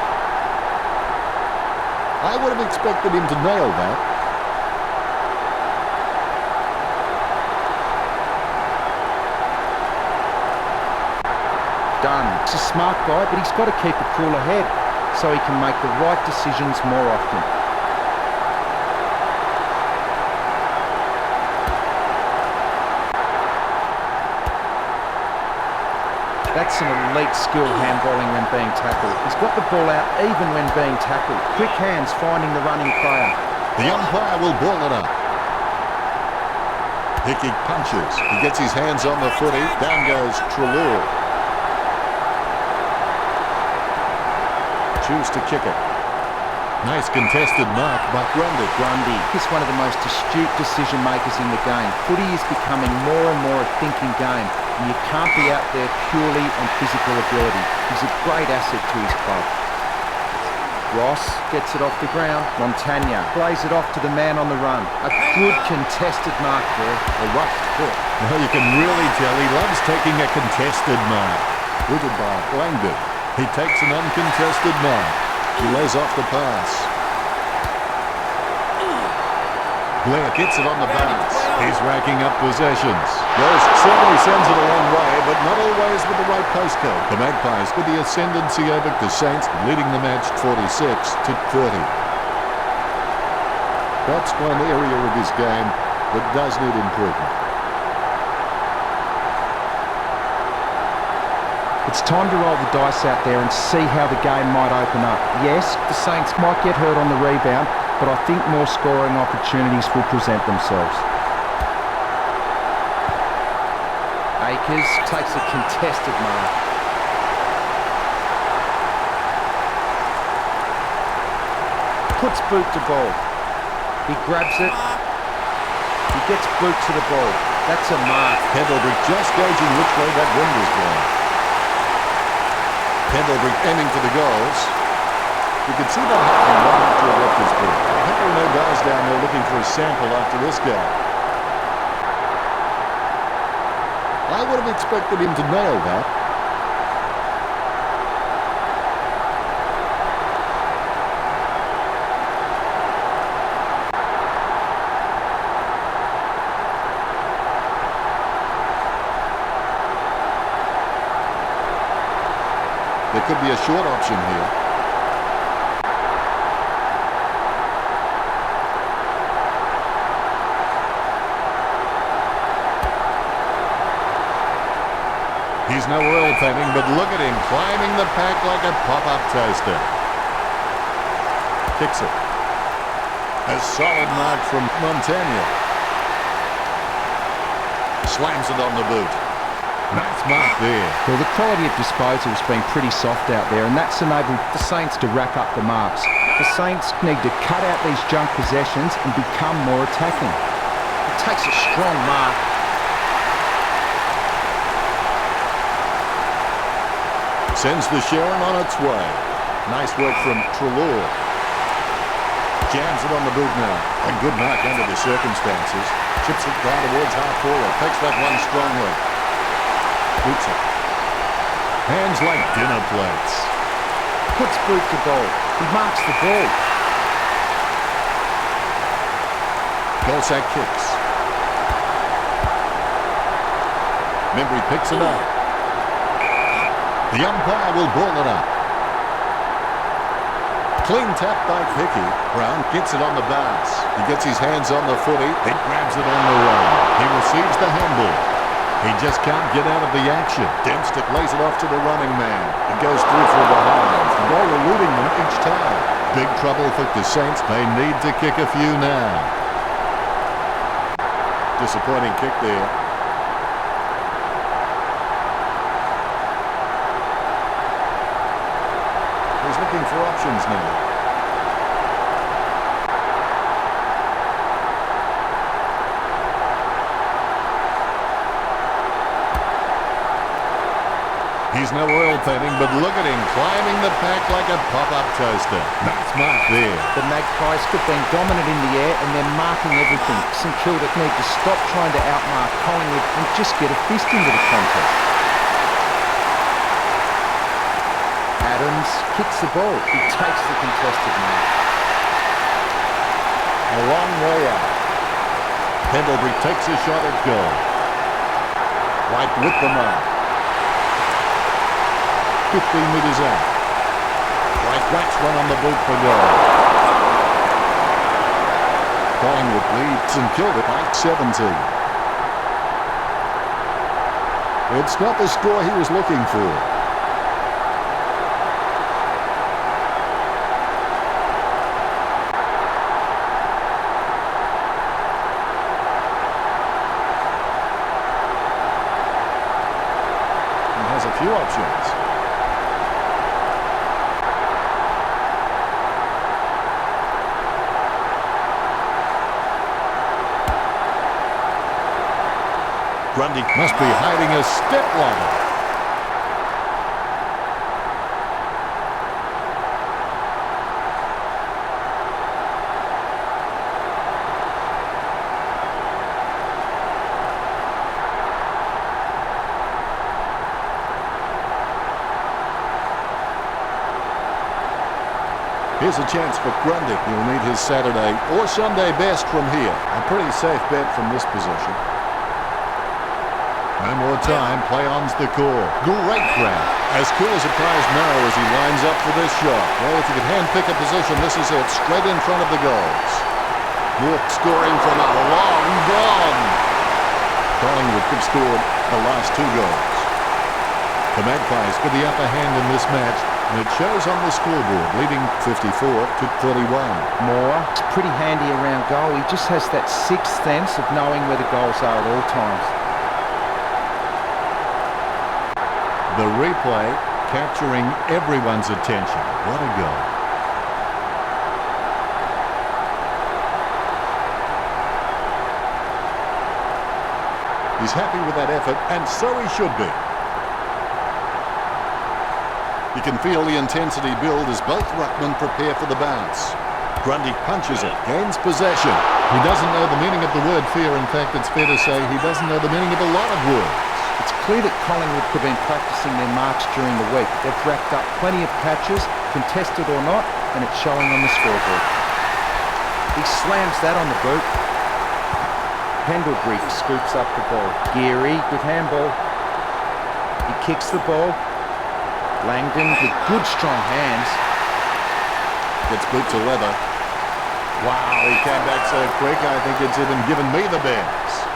I would have expected him to nail that. done. He's a smart guy, but he's got to keep a cooler head so he can make the right decisions more often. That's an elite skill handballing when being tackled. He's got the ball out even when being tackled. Quick hands finding the running player. The umpire will ball it up. Hickey punches. He gets his hands on the footy. Down goes Treloar. Choose to kick it. Nice contested mark by Grundy. Grundy is one of the most astute decision makers in the game. Footy is becoming more and more a thinking game, and you can't be out there purely on physical ability. He's a great asset to his club. Ross gets it off the ground. Montagna plays it off to the man on the run. A good contested mark there. A rushed foot. Well, you can really tell he loves taking a contested mark. Rooted by Langdon. He takes an uncontested mark. He lays off the pass. Blair gets it on the bounce. He's racking up possessions. Rose certainly sends it a long way, but not always with the right postcode. The Magpies with the ascendancy over the Saints, leading the match 46-30. That's one area of his game that does need improvement. It's time to roll the dice out there and see how the game might open up. Yes, the Saints might get hurt on the rebound, but I think more scoring opportunities will present themselves. Akers takes a contested mark. Puts boot to ball. He grabs it. He gets boot to the ball. That's a mark. Pendlebury just gauging which way that wind is blowing. Pendlebury aiming for the goals. You can see that happening right after it left his boot. I hope there are no guys down there looking for a sample after this game. I would have expected him to nail that. There could be a short option here. He's no oil painting, but look at him climbing the pack like a pop-up toaster. Kicks it. A solid mark from Montagna. Slams it on the boot. Nice mark there. Well, the quality of disposal has been pretty soft out there, and that's enabled the Saints to rack up the marks. The Saints need to cut out these junk possessions and become more attacking. It takes a strong mark. Sends the Sharon on its way. Nice work from Treloar. Jams it on the boot now. A good mark under the circumstances. Chips it down towards half forward. Takes that one strongly. Boots it. Hands like dinner plates. Puts boot to ball. He marks the ball. Goalsack kicks. Membry picks it up. The umpire will ball it up. Clean tap by Hickey. Brown gets it on the bounce. He gets his hands on the footy. He grabs it on the run. He receives the handball. He just can't get out of the action. Dempster lays it off to the running man. It goes through from behind. The ball eluding them each time. Big trouble for the Saints. They need to kick a few now. Disappointing kick there. He's looking for options now. He's no oil painting, but look at him climbing the pack like a pop-up toaster. Nice mark there. The Magpies have been dominant in the air and they're marking everything. St Kilda need to stop trying to outmark Collingwood and just get a fist into the contest. Adams kicks the ball. He takes the contested mark. A long way out. Pendlebury takes a shot at goal. White with the mark. 15 metres out. Whacks one on the boot for goal. Collingwood leads and killed it by 17. It's not the score he was looking for. He has a few options. Grundy must be hiding a step ladder. Here's a chance for Grundy. He'll need his Saturday or Sunday best from here. A pretty safe bet from this position. No more time, play on's the call. Great grab. As cool as a prized marrow as he lines up for this shot. Well, if you could hand-pick a position, this is it. Straight in front of the goals. Walk scoring from a long gone. Collingwood have scored the last 2 goals. The Magpies got the upper hand in this match, and it shows on the scoreboard, leading 54-31. Moore, it's pretty handy around goal. He just has that sixth sense of knowing where the goals are at all times. The replay capturing everyone's attention. What a goal. He's happy with that effort, and so he should be. You can feel the intensity build as both ruckmen prepare for the bounce. Grundy punches it, gains possession. He doesn't know the meaning of the word fear. In fact, it's fair to say he doesn't know the meaning of a lot of words. It's clear that Collingwood have been practicing their march during the week. They've racked up plenty of catches, contested or not, and it's showing on the scoreboard. He slams that on the boot. Pendlebury scoops up the ball. Geary with handball. He kicks the ball. Langdon with good strong hands. Gets boot to leather. Wow, he came back so quick, I think it's even given me the bends.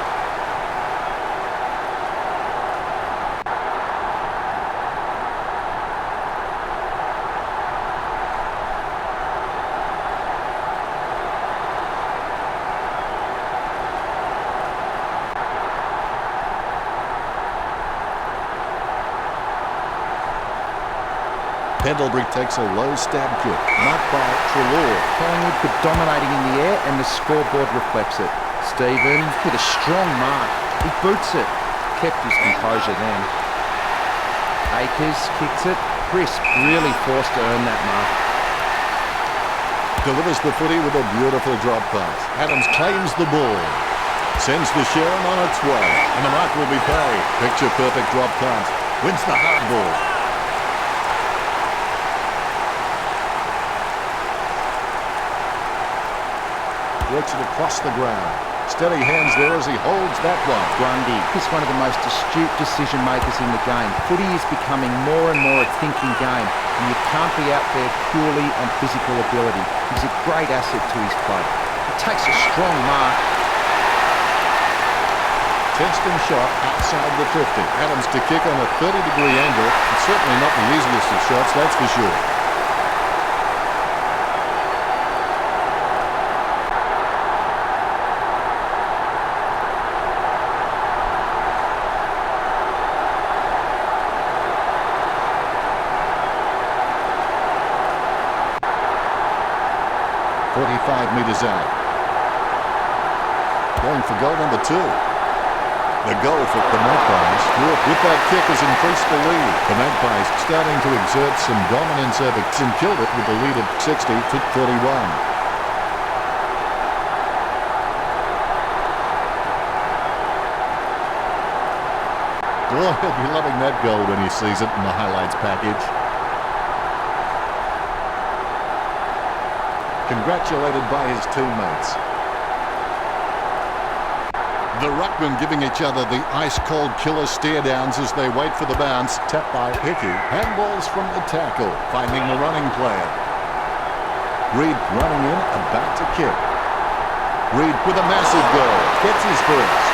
Pendlebury takes a low stab kick, marked by Treloar. Collingwood were dominating in the air and the scoreboard reflects it. Stevens with a strong mark. He boots it. Kept his composure then. Akers kicks it. Crisp really forced to earn that mark. Delivers the footy with a beautiful drop pass. Adams claims the ball. Sends the Sharon on its way. And the mark will be paid. Picture perfect drop pass. Wins the hard ball. Works it across the ground. Steady hands there as he holds that one. Grundy is one of the most astute decision makers in the game. Footy is becoming more and more a thinking game, and you can't be out there purely on physical ability. He's a great asset to his club. He takes a strong mark. Testing shot outside the 50. Adams to kick on a 30-degree angle. It's certainly not the easiest of shots, that's for sure. Metres out. Going for goal number 2. The goal for the Magpies. With that kick has increased the lead. The Magpies starting to exert some dominance over and killed it with the lead of 60-31. Oh, he'll be loving that goal when he sees it in the highlights package. Congratulated by his teammates. The ruckmen giving each other the ice-cold killer stare-downs as they wait for the bounce. Tapped by Hickey. Handballs from the tackle, finding the running player. Reed running in, about to kick. Reed with a massive goal. Gets his first.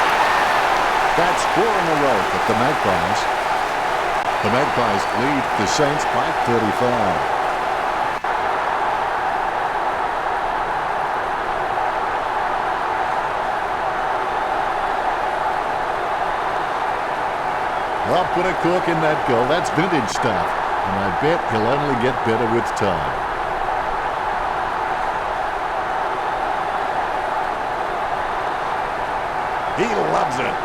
That's 4 in a row for the Magpies. The Magpies lead the Saints by 35. Well, put a cork in that goal. That's vintage stuff. And I bet he'll only get better with time. He loves it.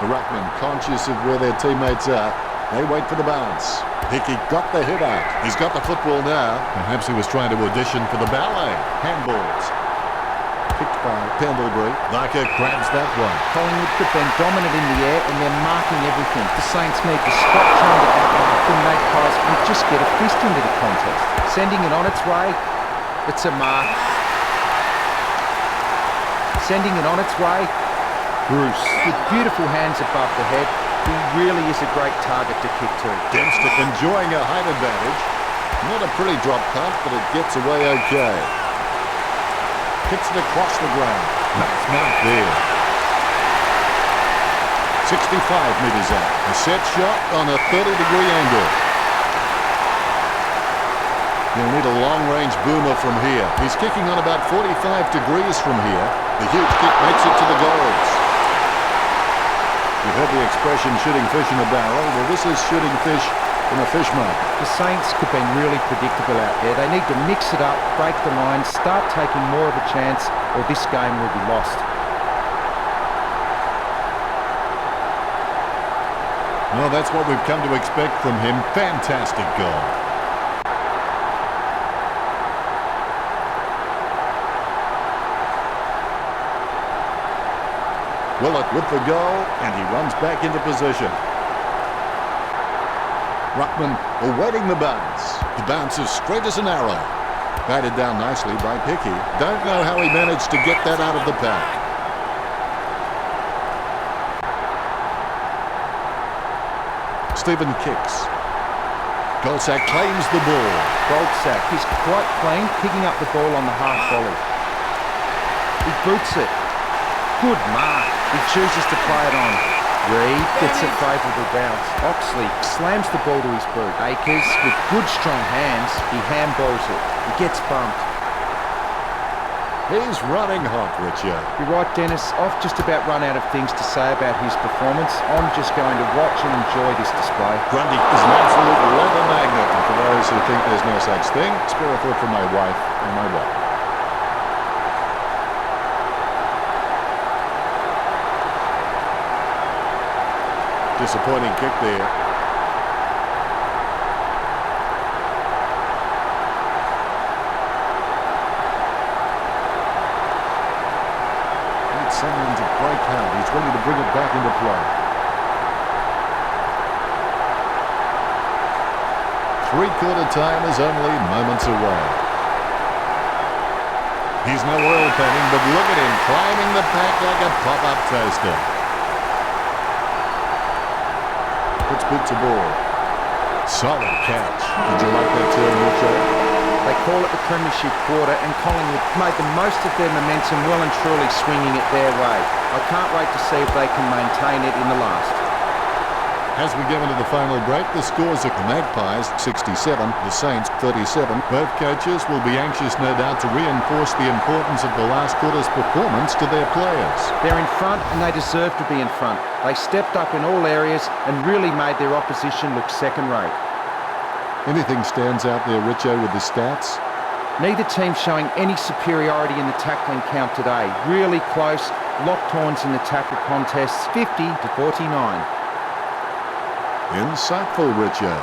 The ruckman conscious of where their teammates are. They wait for the bounce. Hickey got the hit out. He's got the football now. Perhaps he was trying to audition for the ballet. Handballs. Picked by Pendlebury. Barker grabs that one. Collingwood have been dominant in the air and they're marking everything. The Saints need to stop trying to outmark the Magpies and just get a fist into the contest. Sending it on its way. It's a mark. Sending it on its way. Bruce, with beautiful hands above the head, he really is a great target to kick to. Dempster enjoying a height advantage. Not a pretty drop punt, but it gets away okay. Kicks it across the ground. Nice mark there. 65 metres out. A set shot on a 30-degree angle. He'll need a long-range boomer from here. He's kicking on about 45 degrees from here. The huge kick makes it to the goals. You've heard the expression shooting fish in a barrel. Well, this is shooting fish in a fish market. The Saints have been really predictable out there. They need to mix it up, break the line, start taking more of a chance, or this game will be lost. Well, that's what we've come to expect from him. Fantastic goal. Willett with the goal, and he runs back into position. Ruckman awaiting the bounce. The bounce is straight as an arrow. Batted down nicely by Hickey. Don't know how he managed to get that out of the pack. Stephen kicks. Goldsack claims the ball. Goldsack, he's quite clean, picking up the ball on the half volley. He boots it. Good mark. He chooses to play it on. Reed gets a favourable bounce. Oxley slams the ball to his boot. Akers, with good strong hands, he handballs it. He gets bumped. He's running hot, Richard. You're right, Dennis. I've just about run out of things to say about his performance. I'm just going to watch and enjoy this display. Grundy is an absolute leather magnet. And for those who think there's no such thing, spare a thought from my wife and my wife. Disappointing kick there. Needs someone to break out. He's ready to bring it back into play. Three-quarter time is only moments away. He's no oil painting, but look at him climbing the pack like a pop-up toaster. Puts boot to ball. Solid catch. Did you like that turn, Richard? They call it the Premiership quarter, and Collingwood made the most of their momentum, well and truly swinging it their way. I can't wait to see if they can maintain it in the last. As we go into the final break, the scores are the Magpies 67, the Saints 37. Both coaches will be anxious, no doubt, to reinforce the importance of the last quarter's performance to their players. They're in front and they deserve to be in front. They stepped up in all areas and really made their opposition look second-rate. Anything stands out there, Richo, with the stats? Neither team showing any superiority in the tackling count today. Really close, locked horns in the tackle contests, 50-49. Insightful, Richard.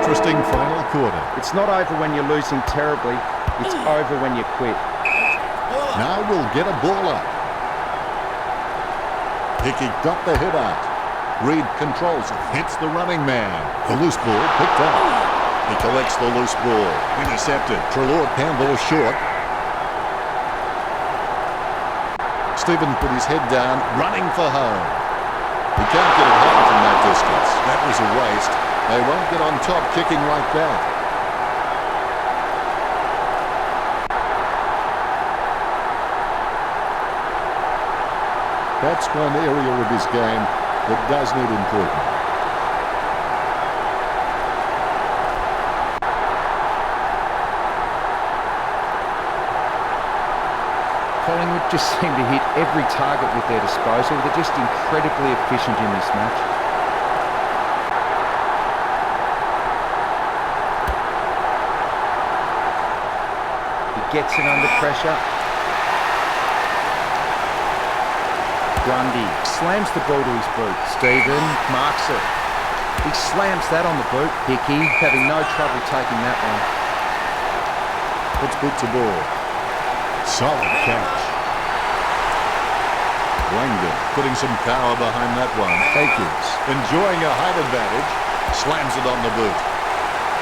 interesting final quarter. It's not over when you're losing terribly. It's over when you quit. Now we'll get a ball up. Hickey got the hit out. Reed controls it, hits the running man. The loose ball picked up. He collects the loose ball. Intercepted. Treloar handball short. Stephen put his head down, running for home. He can't get it home from that distance. That was a waste. They won't get on top kicking like that. That's one area of his game that does need improvement. Collingwood just seem to hit every target with their disposal. They're just incredibly efficient in this match. He gets it under pressure. Grundy slams the ball to his boot. Stephen marks it. He slams that on the boot. Hickey having no trouble taking that one. Puts boot to ball. Solid catch. Langdon putting some power behind that one. Akers enjoying a height advantage. Slams it on the boot.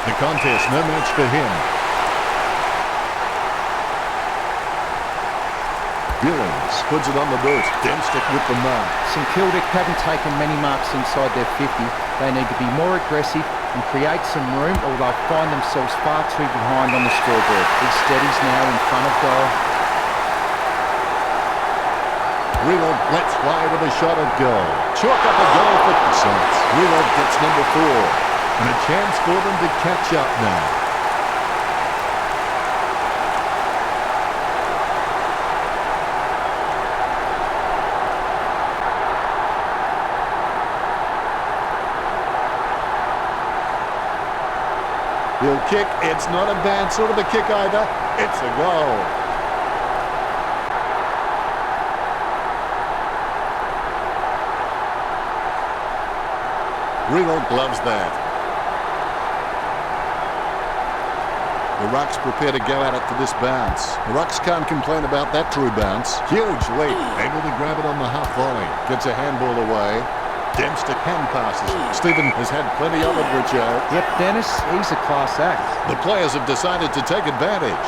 The contest, no match for him. Billings puts it on the boot. Dempster with the mark. St Kilda haven't taken many marks inside their 50. They need to be more aggressive and create some room, or they'll find themselves far too behind on the scoreboard. He steadies now in front of goal. Reload lets fly with a shot at goal. Chalk up a goal for the Saints. Reload gets number 4. And a chance for them to catch up now. He'll kick. It's not a bad sort of a kick either. It's a goal. Reload gloves that. The Rucks prepare to go at it for this bounce. The Rucks can't complain about that true bounce. Huge leap. Able to grab it on the half volley. Gets a handball away. Dempster hand passes. Stephen has had plenty of it, Richard. Yep, Dennis, he's a class act. The players have decided to take advantage.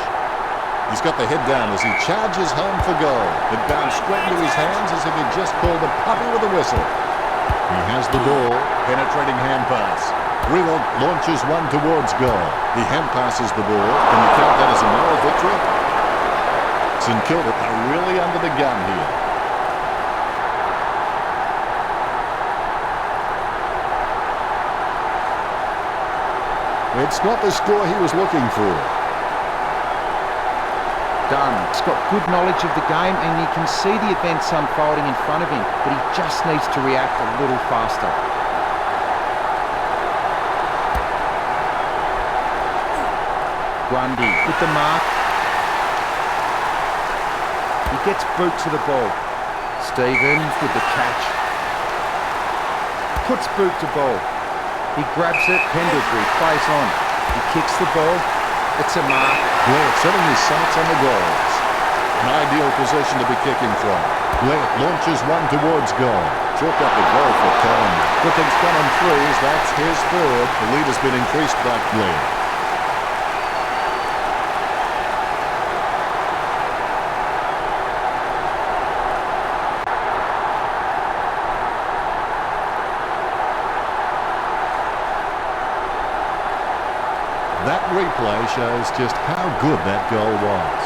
He's got the head down as he charges home for goal. It bounced straight into his hands as if he'd just called a puppy with a whistle. He has the ball. Penetrating hand pass. Reload launches one towards goal. He hand passes the ball. Can you count that as a moral victory? St Kilda are really under the gun here. It's not the score he was looking for. Dunn. He's got good knowledge of the game and you can see the events unfolding in front of him, but he just needs to react a little faster. Grundy with the mark. He gets boot to the ball. Stephen with the catch. Puts boot to ball. He grabs it. Pendlebury plays on. He kicks the ball. It's a mark. Blair setting his sights on the goals. An ideal position to be kicking from. Blair launches one towards goal. Chalk up the goal for Collingwood. Whipping's gone on threes. That's his third. The lead has been increased by Blair. That replay shows just how good that goal was.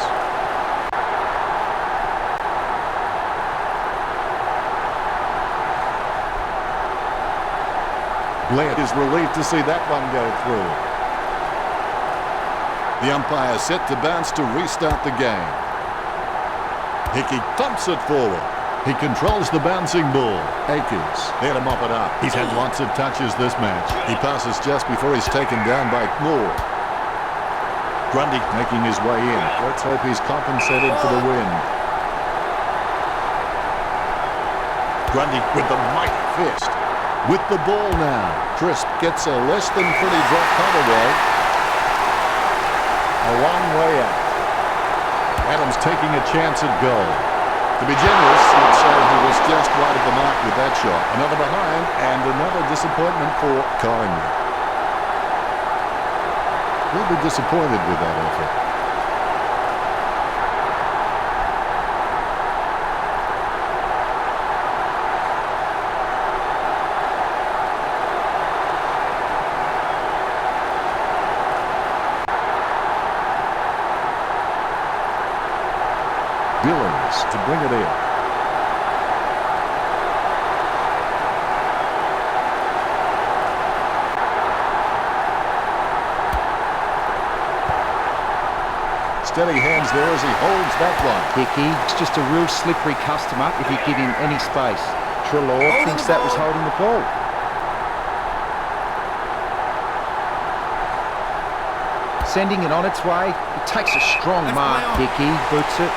Blair is relieved to see that one go through. The umpire set to bounce to restart the game. Hickey thumps it forward. He controls the bouncing ball. Akers there to mop it up. He's had lots of touches this match. He passes just before he's taken down by Moore. Grundy making his way in. Let's hope he's compensated for the win. Grundy with the mighty fist. with the ball now. Crisp gets a less than pretty drop punt away. A long way out. Adams taking a chance at goal. To be generous, you'd say he was just wide of the mark with that shot. Another behind and another disappointment for Collingwood. We'll be disappointed with that effort. Billings to bring it in. Steady hands there as he holds that one. Hickey's just a real slippery customer if you give him any space. Treloar thinks that was holding the ball. Sending it on its way. It takes a strong mark. Hickey boots it.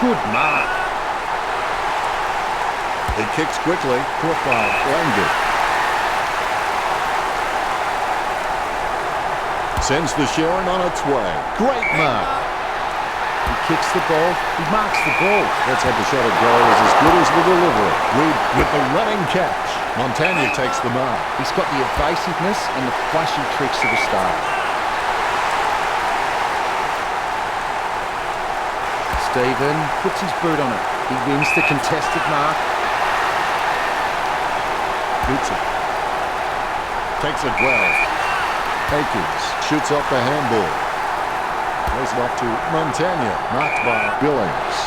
Good mark. He kicks quickly. Caught by Langdon. Sends the Sharon on its way. Great mark. He kicks the ball. He marks the ball. Let's have the shot at goal is as good as the delivery. Reed with the running catch. Montagna takes the mark. He's got the evasiveness and the flashy tricks of the start. Stephen puts his boot on it. He wins the contested mark. Beats it. Takes it well. Akins shoots off the handball. Plays it off to Montagna. Marked by Billings.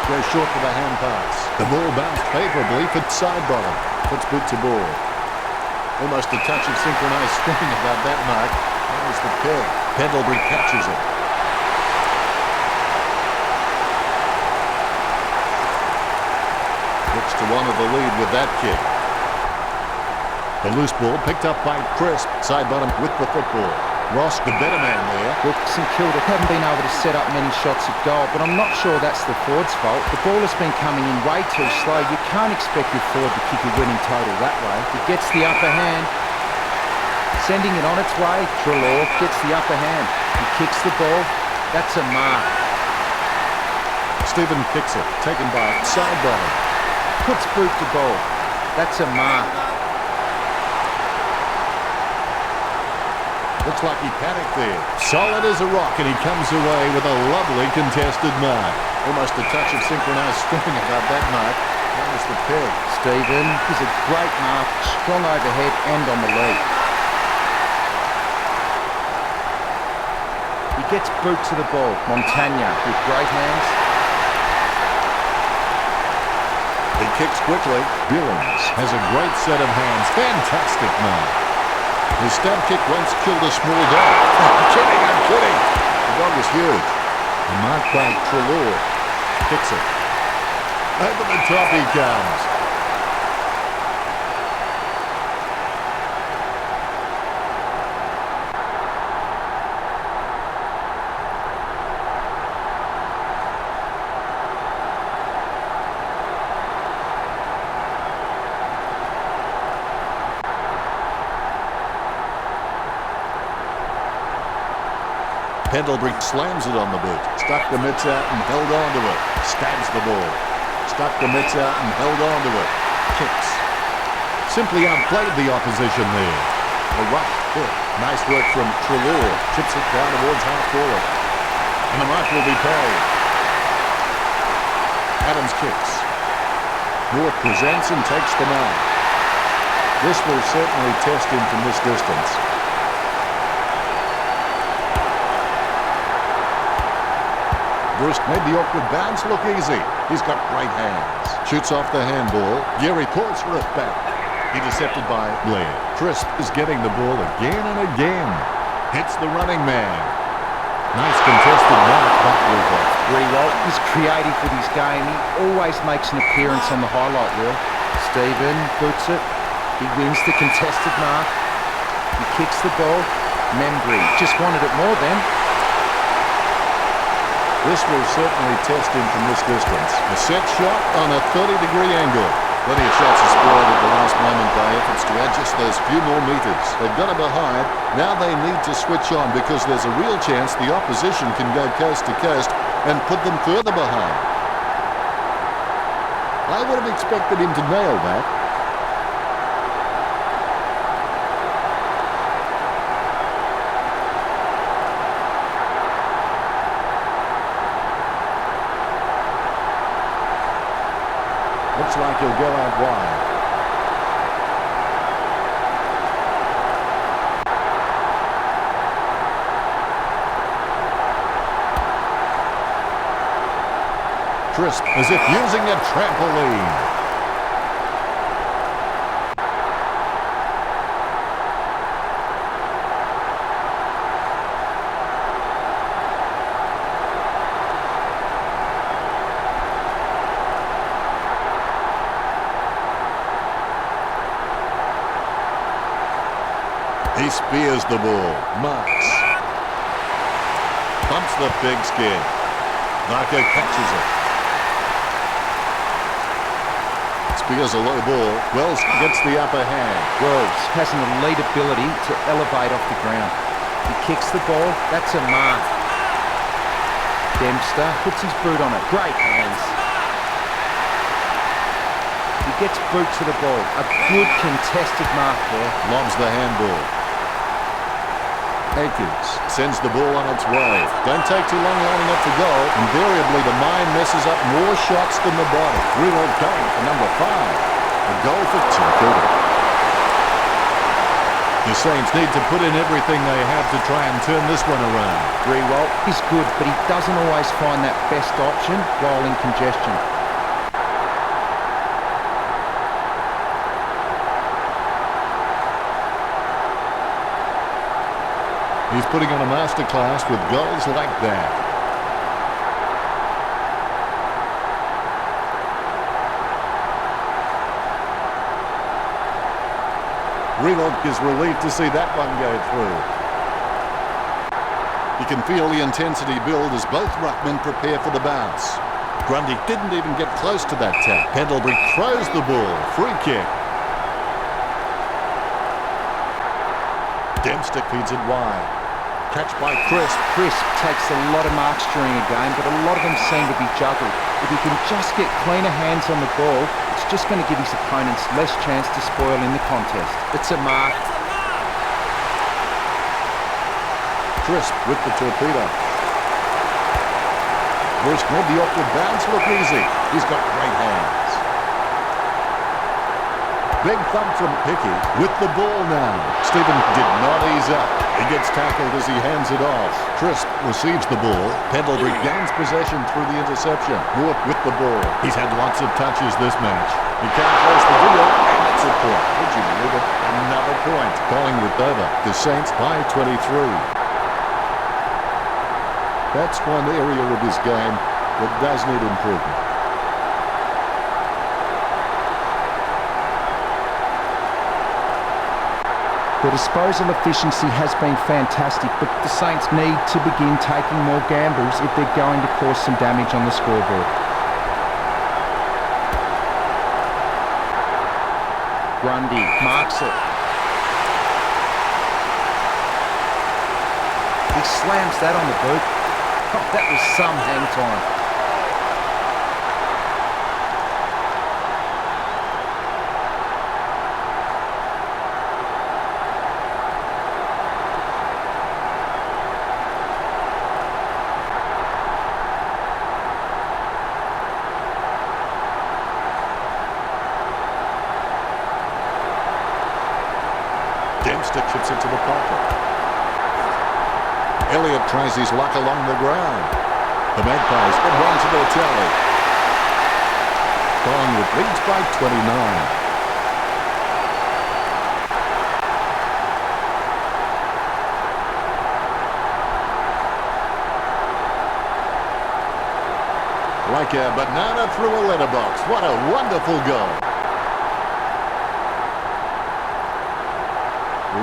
Goes short for the hand pass. The ball bounced favourably for side bottom. Puts boot to ball. Almost a touch of synchronised swing about that mark. That was the peg. Pendlebury catches it. Looks to one of the lead with that kick. The loose ball picked up by Crisp. Side bottom with the football. Ross, the better man there. Well, St Kilda haven't been able to set up many shots at goal, but I'm not sure that's the forward's fault. The ball has been coming in way too slow. You can't expect your forward to kick a winning total that way. It gets the upper hand. Sending it on its way. Treloar gets the upper hand. He kicks the ball. That's a mark. Stephen kicks it. Taken by side bottom. Puts boot to ball. That's a mark. Looks like he panicked there. Solid as a rock, and he comes away with a lovely contested mark. Almost a touch of synchronised swing about that mark. That was the peg. Stephen is a great mark, strong overhead and on the leg. He gets boot to the ball. Montagna with great hands. He kicks quickly. Billings has a great set of hands. Fantastic mark. His stab kick once killed a small dog. I'm kidding. The dog was huge. And marked by Treloar. Kicks it. Over the top he comes. Pendlebury slams it on the boot. Stuck the mitts out and held on to it. Stabs the ball. Stuck the mitts out and held on to it. Kicks. Simply outplayed the opposition there. A rush hit. Nice work from Treloar. Chips it down towards half forward. And the mark will be paid. Adams kicks. North presents and takes the mark. This will certainly test him from this distance. Bruce made the awkward bounce look easy. He's got great hands. Shoots off the handball. Gary calls for it back. Intercepted by Blair. Crisp is getting the ball again and again. Hits the running man. Nice contested mark, but Rewalt is creative with his game. He always makes an appearance on the highlight reel. Stephen boots it. He wins the contested mark. He kicks the ball. Membry just wanted it more then. This will certainly test him from this distance. A set shot on a 30-degree angle. Plenty of shots are spoiled at the last moment by efforts to add just those few more metres. They've got it behind. Now they need to switch on because there's a real chance the opposition can go coast to coast and put them further behind. I would have expected him to nail that. Looks like he'll go out wide. Crisp, as if using a trampoline. He spears the ball. Marks. Bumps the pigskin. Marco catches it. Spears a low ball. Wells gets the upper hand. Wells has an elite ability to elevate off the ground. He kicks the ball. That's a mark. Dempster puts his boot on it. Great hands. He gets boot to the ball. A good contested mark there. Lobs the handball. Akins sends the ball on its way. Don't take too long lining up for goal. Invariably, the mind messes up more shots than the body. Reload going for number 5. A goal for Takuda. The Saints need to put in everything they have to try and turn this one around. Rewalt is good, but he doesn't always find that best option while in congestion. He's putting on a masterclass with goals like that. Relog is relieved to see that one go through. You can feel the intensity build as both ruckmen prepare for the bounce. Grundy didn't even get close to that tap. Pendlebury throws the ball. Free kick. Dempster feeds it wide. Catch by Crisp. Crisp takes a lot of marks during a game, but a lot of them seem to be juggled. If he can just get cleaner hands on the ball, it's just going to give his opponents less chance to spoil in the contest. It's a mark. Crisp with the torpedo. First made the upward bounce look easy. He's got great hands. Big thump from Hickey with the ball now. Stephen did not ease up. He gets tackled as he hands it off. Crisp receives the ball. Pendlebury gains possession through the interception. Moore with the ball. He's had lots of touches this match. He can't close the deal, and that's a point. Would you believe it? Another point. Collingwood over. The Saints by 23. That's one area of his game that does need improvement. The disposal efficiency has been fantastic, but the Saints need to begin taking more gambles if they're going to cause some damage on the scoreboard. Grundy marks it. He slams that on the boot. Oh, that was some hang time. Dempster chips into the pocket. Elliott tries his luck along the ground. The Magpies get one to their tally. Collingwood leads by 29. Like a banana through a letterbox. What a wonderful goal.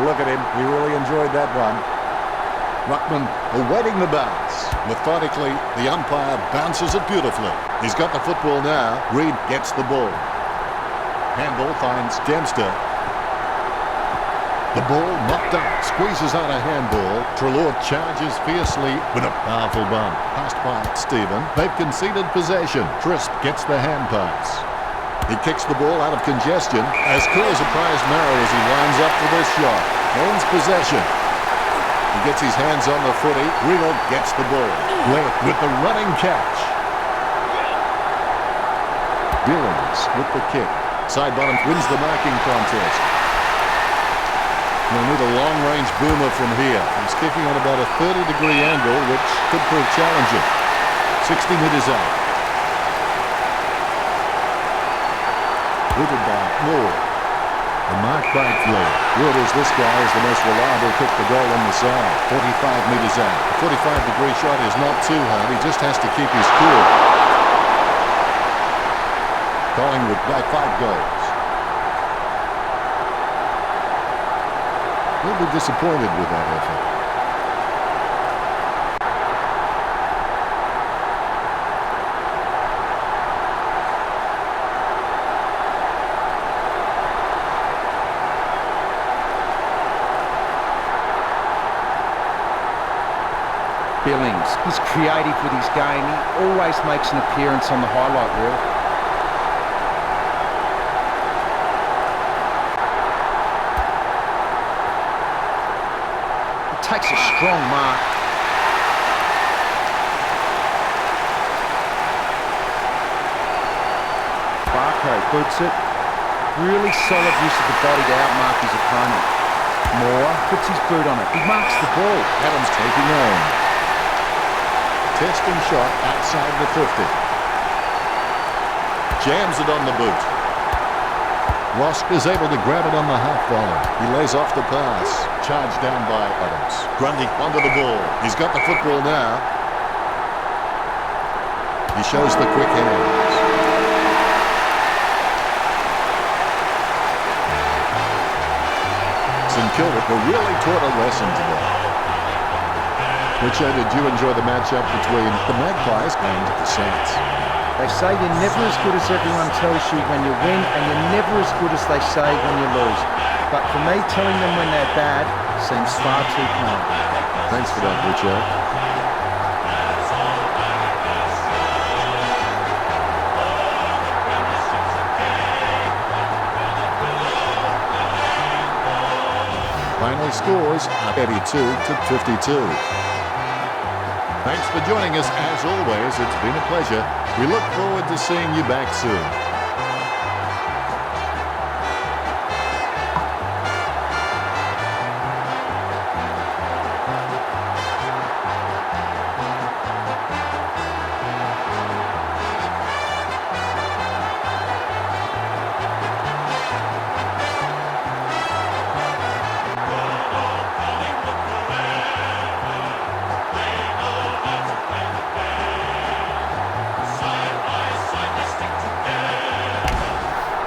Look at him. He really enjoyed that one. Ruckman awaiting the bounce. Methodically, the umpire bounces it beautifully. He's got the football now. Reed gets the ball. Handball finds Dempster. The ball knocked up, squeezes out a handball. Treloar charges fiercely with a powerful bump. Passed by Stephen. They've conceded possession. Crisp gets the hand pass. He kicks the ball out of congestion. As cool as a prized marrow as he lines up for this shot. Owns possession. He gets his hands on the footy. Riegel gets the ball. Blake with the running catch. Billings with the kick. Side bottom wins the marking contest. We'll need a long-range boomer from here. He's kicking on about a 30-degree angle, which could prove challenging. 60 metres out. Booted by Moore. And marked by Flair. Word is this guy is the most reliable kick the goal on the side. 45 metres out. The 45-degree shot is not too hard. He just has to keep his cool. Collingwood by 5 goals. He'll be disappointed with that effort. Billings, he's creative with his game. He always makes an appearance on the highlight reel. Takes a strong mark. Barco boots it. Really solid use of the body to outmark his opponent. Moore puts his boot on it. He marks the ball. Adams taking on. Testing shot outside the 50. Jams it on the boot. Rosk is able to grab it on the half volley. He lays off the pass. Charged down by Adams. Grundy onto the ball. He's got the football now. He shows the quick hands. St Kilda were really taught a lesson today. Richard, did you enjoy the matchup between the Magpies and the Saints? They say you're never as good as everyone tells you when you win, and you're never as good as they say when you lose. But for me, telling them when they're bad seems far too kind. Thanks for that, Richard. Final scores are 82-52. Thanks for joining us. As always, it's been a pleasure. We look forward to seeing you back soon.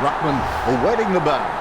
Ruckman awaiting the bounce.